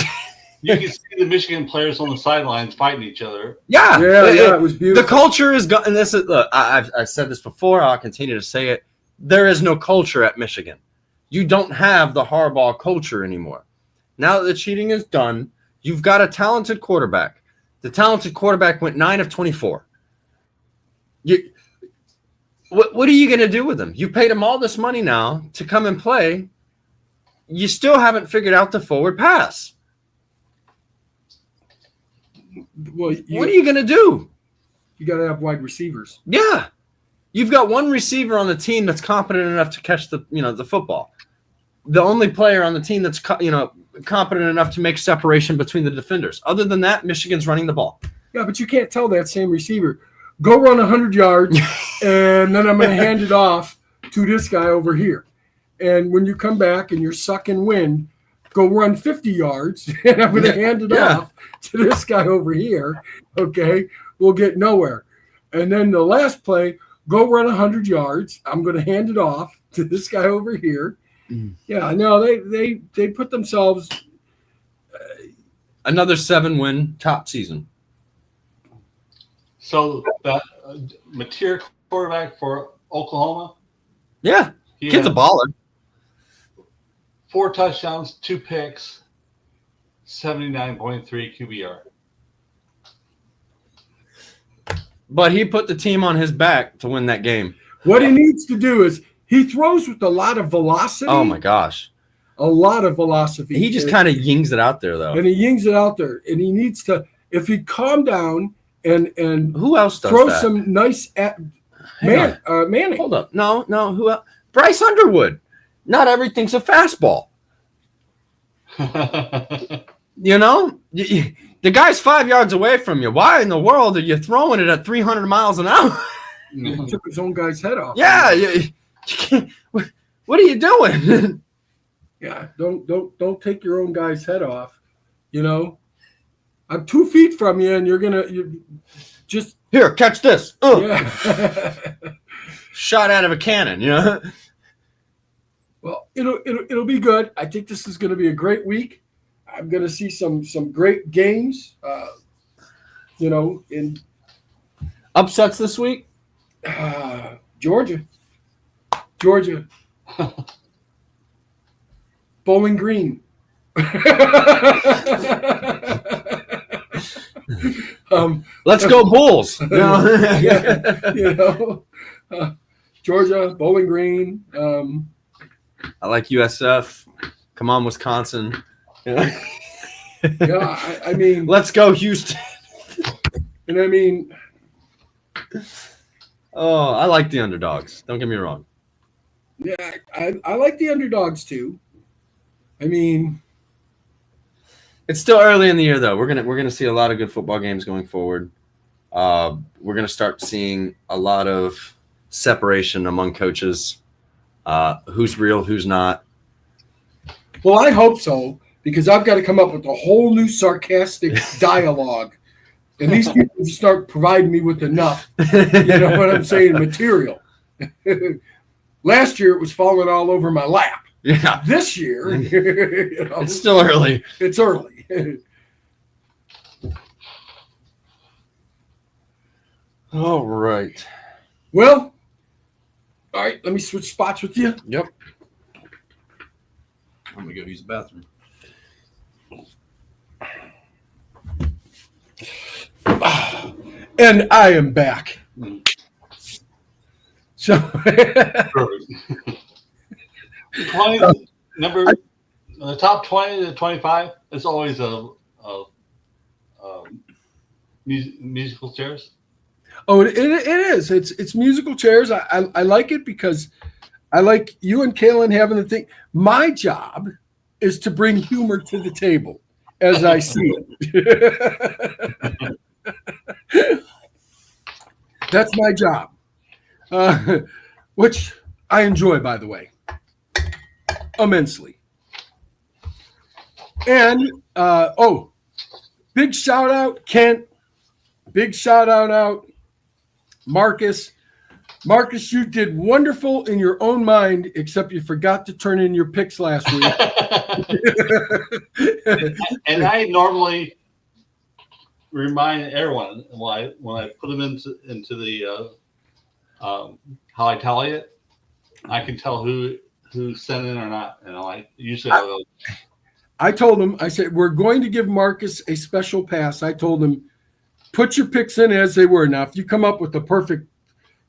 You can see the Michigan players on the sidelines fighting each other. Yeah, it was beautiful. The culture is gone. And this is look. I've said this before. I'll continue to say it. There is no culture at Michigan. You don't have the Harbaugh culture anymore. Now that the cheating is done, you've got a talented quarterback. The talented quarterback went 9 of 24. What are you going to do with him? You paid him all this money now to come and play. You still haven't figured out the forward pass. Well, what are you going to do? You got to have wide receivers. Yeah. You've got one receiver on the team that's competent enough to catch the football. the only player on the team that's competent enough to make separation between the defenders. Other than that, Michigan's running the ball. Yeah, but you can't tell that same receiver, go run 100 yards, and then I'm going to hand it off to this guy over here. And when you come back and you're sucking wind, go run 50 yards, and I'm going to hand it off to this guy over here. Okay, we'll get nowhere. And then the last play, go run 100 yards. I'm going to hand it off to this guy over here. Yeah, no, they put themselves another 7-win top season. So that Napier quarterback for Oklahoma. Yeah, kid's a baller. 4 touchdowns, 2 picks, 79.3 QBR. But he put the team on his back to win that game. What he needs to do is he throws with a lot of velocity. Oh my gosh. A lot of velocity. He just kind of yings it out there, though. And he yings it out there. And he needs to, if he calm down and who else does throw that? some nice Manning. Hold up. No, who else? Bryce Underwood. Not everything's a fastball. You know? The guy's 5 yards away from you. Why in the world are you throwing it at 300 miles an hour? He took his own guy's head off. Yeah. You can't, what are you doing? Yeah, don't take your own guy's head off. You know, I'm 2 feet from you, and you just here, catch this. Yeah. Shot out of a cannon. You know. Well, it'll be good. I think this is going to be a great week. I'm going to see some great games. In upsets this week. Georgia. Bowling Green. Let's go Bulls. Georgia, Bowling Green. I like USF. Come on, Wisconsin. Yeah, I mean, let's go Houston. And I mean, I like the underdogs. Don't get me wrong. Yeah, I like the underdogs too. I mean, it's still early in the year, though. We're gonna see a lot of good football games going forward. We're gonna start seeing a lot of separation among coaches. Who's real, who's not. Well, I hope so, because I've got to come up with a whole new sarcastic dialogue, and these people start providing me with enough. You know what I'm saying? Material. Last year, it was falling all over my lap. Yeah. This year, it's still early. It's early. All right. Well, all right. Let me switch spots with you. Yep. I'm gonna go use the bathroom. And I am back. So. 20 number the top 20 to 25 is always a musical chairs. Oh, it is. It's musical chairs. I like it because I like you and Kalhin having the thing. My job is to bring humor to the table as I see it. That's my job, which I enjoy, by the way. Immensely. And big shout out Kent, big shout out Marcus, you did wonderful in your own mind, except you forgot to turn in your picks last week. And I normally remind everyone when I put them into the how I tally it, I can tell who sent in or not, and I told him, I said, we're going to give Marcus a special pass. I told him, put your picks in as they were. Now, if you come up with the perfect,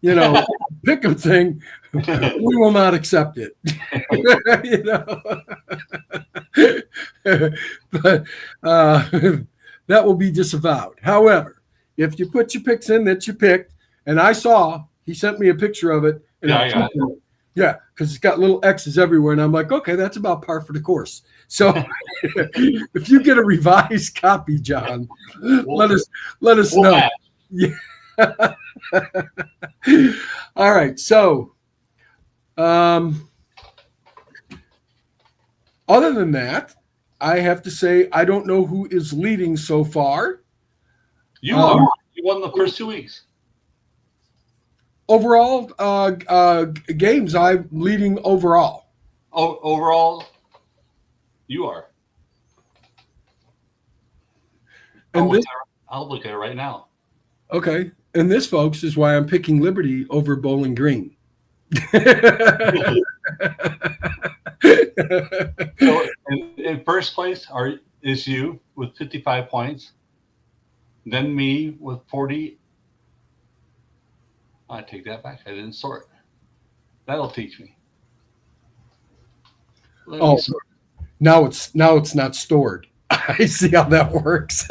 pick 'em thing, we will not accept it. But that will be disavowed. However, if you put your picks in that you picked, and I saw, he sent me a picture of it, and Yeah, because it's got little X's everywhere, and I'm like, okay, that's about par for the course. So if you get a revised copy, John, let us know. Match. Yeah. All right. So, other than that, I have to say I don't know who is leading so far. You are. You won the first 2 weeks. Overall, games, I'm leading overall. Oh, overall, you are. And I'll look at it right now. Okay. And this, folks, is why I'm picking Liberty over Bowling Green. So in first place is you with 55 points. Then me with 40. I take that back. I didn't sort. That'll teach me. Let me sort. Now it's not stored. I see how that works.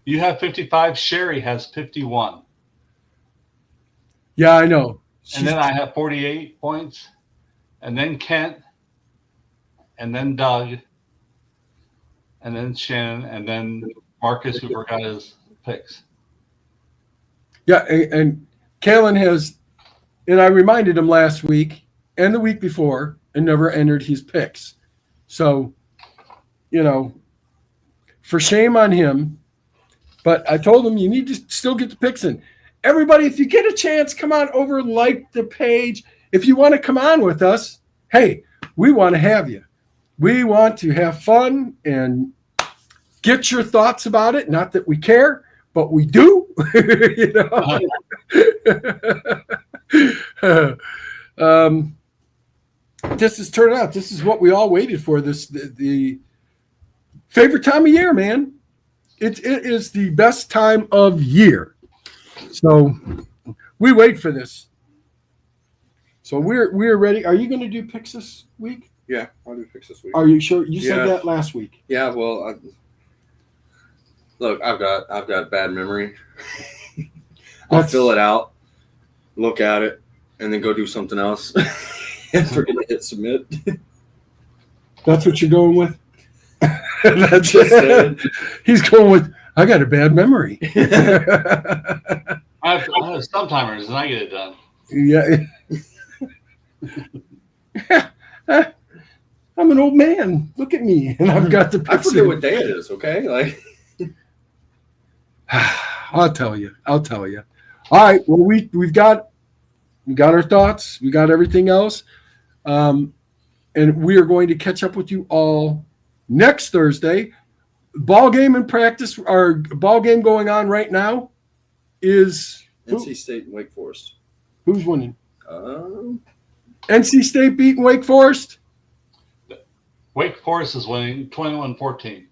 You have 55. Sherry has 51. Yeah, I know. And then I have 48 points. And then Kent. And then Doug. And then Shannon. And then Marcus, who forgot his picks. Yeah, and Kalhin has, and I reminded him last week and the week before, and never entered his picks. So, for shame on him. But I told him you need to still get the picks in. Everybody, if you get a chance, come on over, like the page. If you want to come on with us, hey, we want to have you. We want to have fun and get your thoughts about it. Not that we care, but we do. This has turned out. This is what we all waited for. The favorite time of year, man. It is the best time of year. So we wait for this. So we're ready. Are you going to do picks this week? Yeah, I'll do picks this week. Are you sure? You said that last week. Yeah, well, look, I've got bad memory. I'll fill it out, look at it, and then go do something else and forget to hit submit. That's what you're going with? That's it. He's going with, I got a bad memory. I have some timers, and I get it done. Yeah. I'm an old man. Look at me. And I've got the picture. I forget what day it is, okay? I'll tell you. All right. Well, we've got our thoughts. We got everything else. And we are going to catch up with you all next Thursday. Ball game in practice, our ball game going on right now is NC State and Wake Forest. Who's winning? NC State beating Wake Forest? Wake Forest is winning 21-14.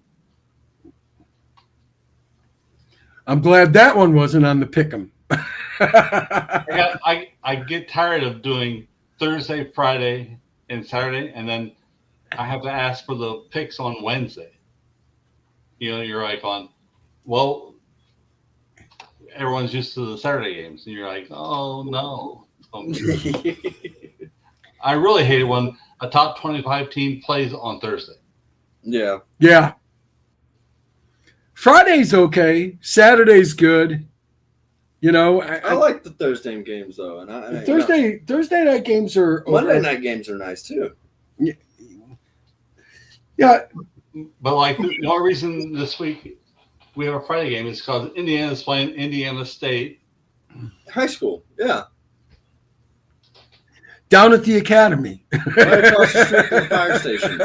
I'm glad that one wasn't on the pick'em. I get tired of doing Thursday, Friday, and Saturday, and then I have to ask for the picks on Wednesday. You're like well, everyone's used to the Saturday games, and you're like, oh no. I really hate it when a top 25 team plays on Thursday. Yeah. Yeah. Friday's okay. Saturday's good. I like the Thursday games though, and Thursday night games are Monday night games are nice too. Yeah. But the only reason this week we have a Friday game is because Indiana's playing Indiana State. High school, yeah. Down at the academy. Right across the street from the fire station.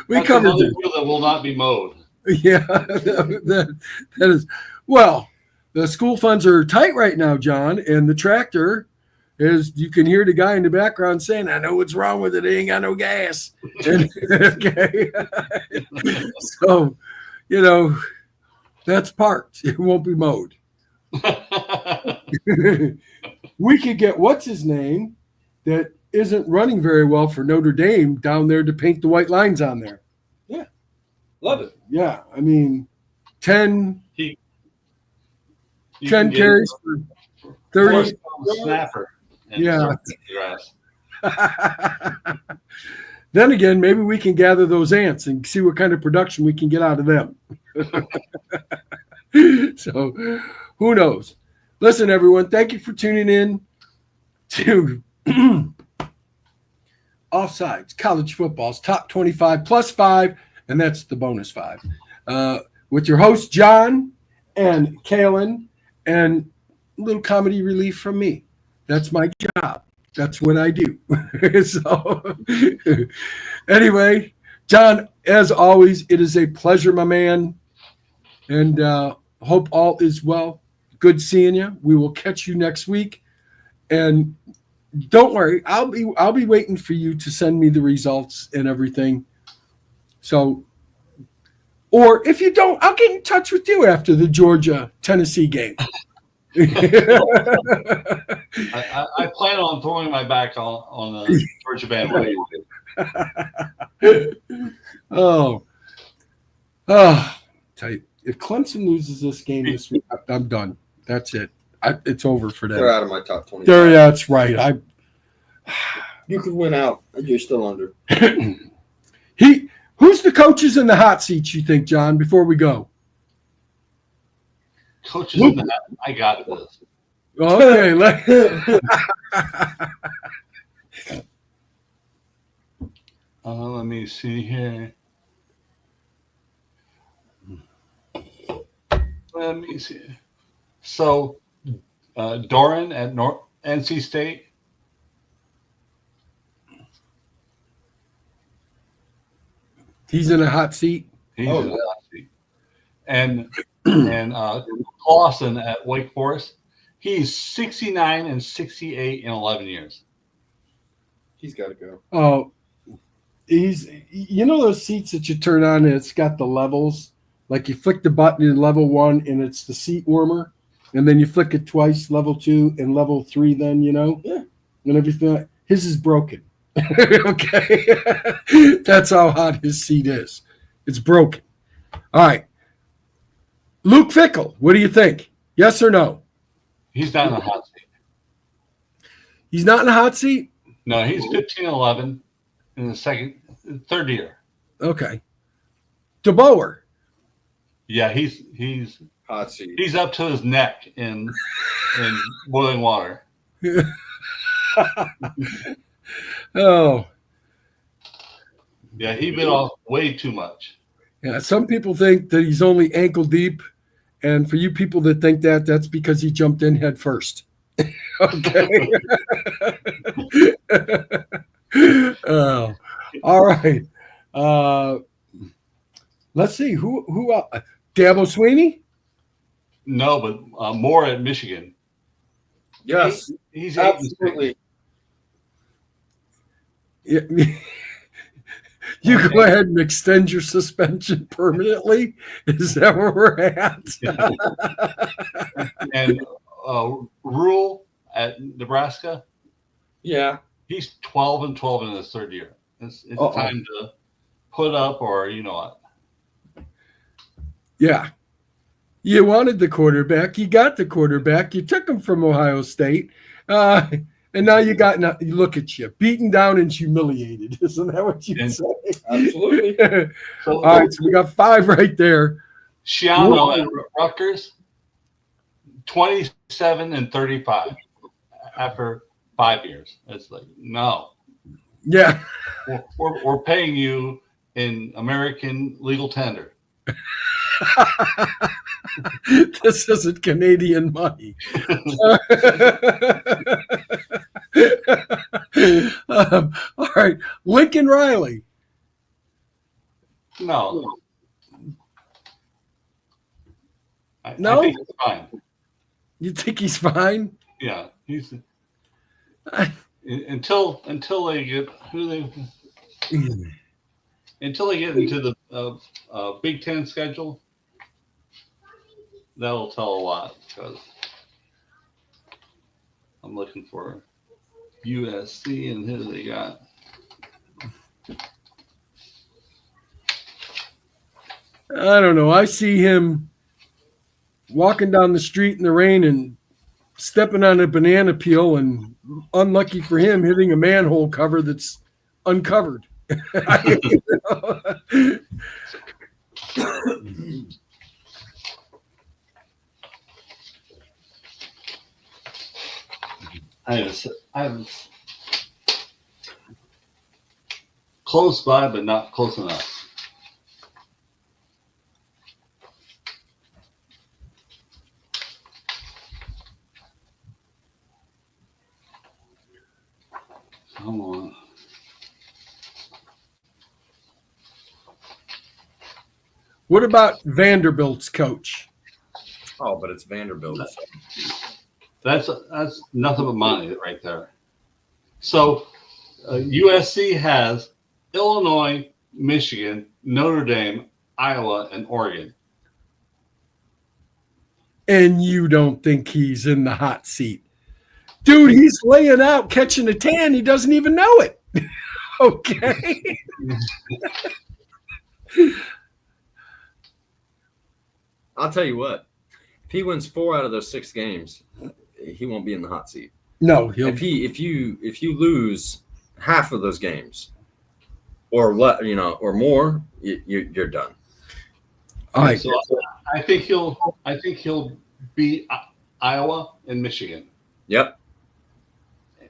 We covered it. Field that will not be mowed. Yeah, that is. Well, the school funds are tight right now, John, and the tractor is. You can hear the guy in the background saying, "I know what's wrong with it. It ain't got no gas." Okay, so that's parked. It won't be mowed. We could get what's his name that isn't running very well for Notre Dame down there to paint the white lines on there. Yeah, love it. Yeah, I mean, 10 carries for 30. Snapper. And Yeah. grass. Then again, maybe we can gather those ants and see what kind of production we can get out of them. So who knows? Listen, everyone, thank you for tuning in to Offsides, College Football's Top 25 plus 5, and that's the bonus 5. With your host, John and Kalhin, and a little comedy relief from me. That's my job. That's what I do. So, anyway, John, as always, it is a pleasure, my man, and hope all is well. Good seeing you. We will catch you next week, and don't worry, I'll be waiting for you to send me the results and everything. So, or if you don't, I'll get in touch with you after the Georgia-Tennessee game. I plan on throwing my back on the Georgia bandwagon. Oh, tell you, if Clemson loses this game this week, I'm done. That's it. It's over for them. They're out of my top 20. There, yeah, that's right. You could win out. You're still under. Who's the coaches in the hot seats, you think, John, before we go? Coaches in the hat. I got this. Okay. Let me see here. Let me see. So, Doran at NC State. He's in a hot seat. He's in a hot seat. And Clausen at Wake Forest. He's 69 and 68 in 11 years. He's got to go. Oh, you know those seats that you turn on and it's got the levels? Like you flick the button in level 1 and it's the seat warmer. And then you flick it twice, level 2 and level 3 then, Yeah. And everything. His is broken. Okay. That's how hot his seat is. It's broken. All right. Luke Fickell, what do you think? Yes or no? He's not in the hot seat. He's not in the hot seat? No, he's 15-11 in the third year. Okay. DeBoer. Yeah, he's hot seat. He's up to his neck in boiling water. Oh. Yeah, he bit off way too much. Yeah, some people think that he's only ankle deep, and for you people that think that, that's because he jumped in head first. Okay. Oh, all right. Let's see who else? Dabo Sweeney? No, but Moore at Michigan. Yes, he's absolutely. Yeah. You go ahead and extend your suspension permanently. Is that where we're at? And Rule at Nebraska. Yeah, he's 12-12 in his third year. It's time to put up, or you know what? Yeah, you wanted the quarterback. You got the quarterback. You took him from Ohio State. And now you look at you, beaten down and humiliated. Isn't that what you say? Absolutely. All right, so we got 5 right there. Shiano at Rutgers, 27 and 35 after 5 years. It's like, no. Yeah. We're paying you in American legal tender. This isn't Canadian money. All right, Lincoln Riley. No. No? I think he's fine. You think he's fine? Yeah, he's until they get until they get into the Big Ten schedule. That'll tell a lot, because I'm looking for USC and who they got. I don't know. I see him walking down the street in the rain and stepping on a banana peel and unlucky for him hitting a manhole cover that's uncovered. I was close by, but not close enough. Come on. What about Vanderbilt's coach? Oh, but it's Vanderbilt. That's nothing but money right there. So USC has Illinois, Michigan, Notre Dame, Iowa, and Oregon. And you don't think he's in the hot seat. Dude, he's laying out, catching a tan. He doesn't even know it. Okay. I'll tell you what. If he wins 4 out of those 6 games, he won't be in the hot seat. No, if you lose half of those games, or or more, you're done. All right. So I think he'll beat Iowa and Michigan. Yep.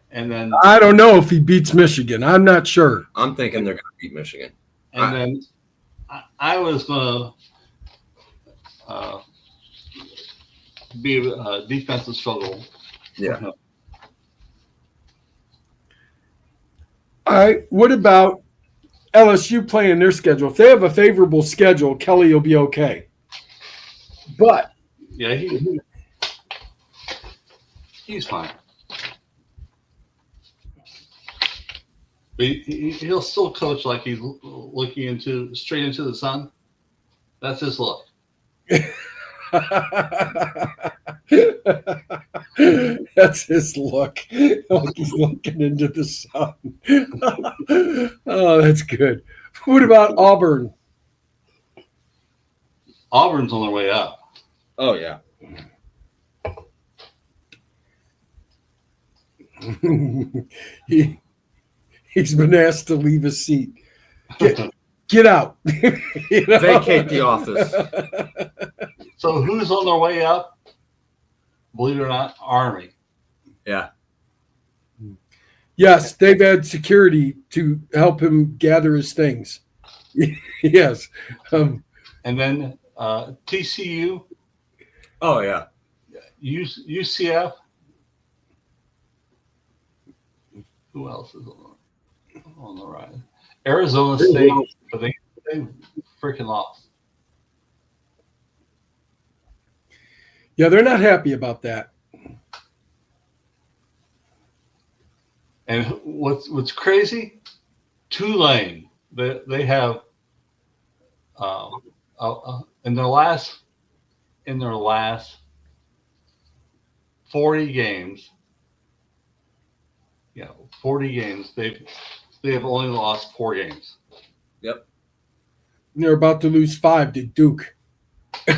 And then I don't know if he beats Michigan. I'm not sure. I'm thinking they're going to beat Michigan. And then Iowa's going to be a defensive struggle. Yeah. All right. What about LSU playing their schedule? If they have a favorable schedule, Kelly will be okay. But yeah, he's fine. But he'll still coach like he's looking straight into the sun. That's his look. That's his look. Like he's looking into the sun. Oh, that's good. What about Auburn? Auburn's on their way up. Oh, yeah. He's been asked to leave his seat. Get out. Vacate the office. So who's on their way up? Believe it or not, Army. Yeah. Yes, they've had security to help him gather his things. Yes. And then TCU. Oh, yeah. UCF. Who else is on the right? Arizona State, but they freaking lost. Yeah, they're not happy about that. And what's crazy? Tulane. They have in their last 40 games. Yeah, 40 games. They have only lost 4 games. Yep. And they're about to lose 5 to Duke. And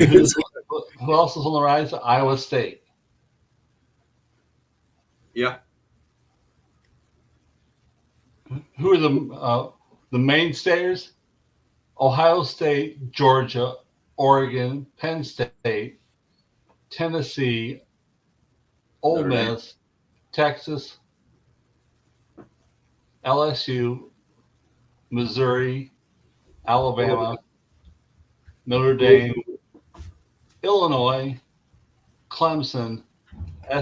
who else is on the rise? Iowa State. Yeah. Who are the mainstays? Ohio State, Georgia, Oregon, Penn State, Tennessee, Ole Miss, Texas, LSU, Missouri, Alabama, Notre Dame, Illinois, Clemson,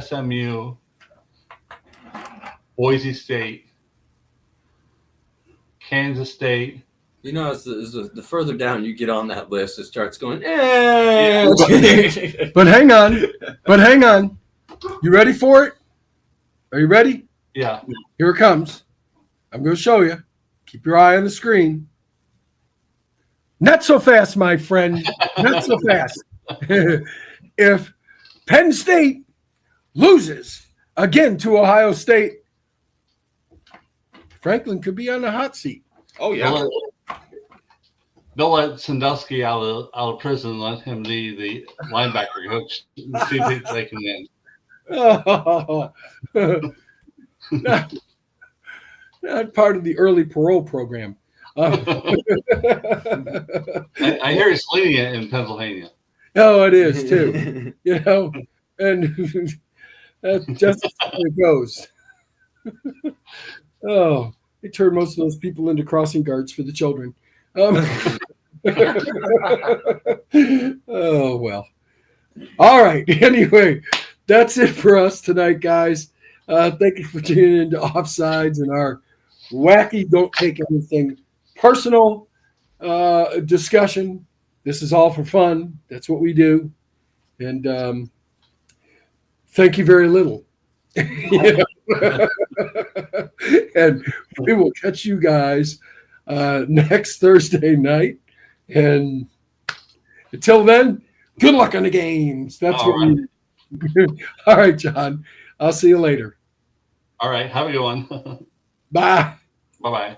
SMU, Boise State, Kansas State. You know, as the further down you get on that list, it starts going, eh. But hang on. You ready for it? Are you ready? Yeah. Here it comes. I'm going to show you. Keep your eye on the screen. Not so fast, my friend. Not so fast. If Penn State loses again to Ohio State, Franklin could be on the hot seat. Oh yeah. They'll let Sandusky out of prison and let him be the linebacker coach and see if they can win. Not part of the early parole program. I hear it's lenient in Pennsylvania. Oh, it is too. And that's just how it goes. Oh, they turn most of those people into crossing guards for the children. Oh, well. All right. Anyway, that's it for us tonight, guys. Thank you for tuning into Offsides and our wacky, don't take anything personal discussion. This is all for fun. That's what we do. And thank you very little. And we will catch you guys next Thursday night. And until then, good luck on the games. That's all what right. All right, John. I'll see you later. All right. Have a good one. Bye. Bye-bye.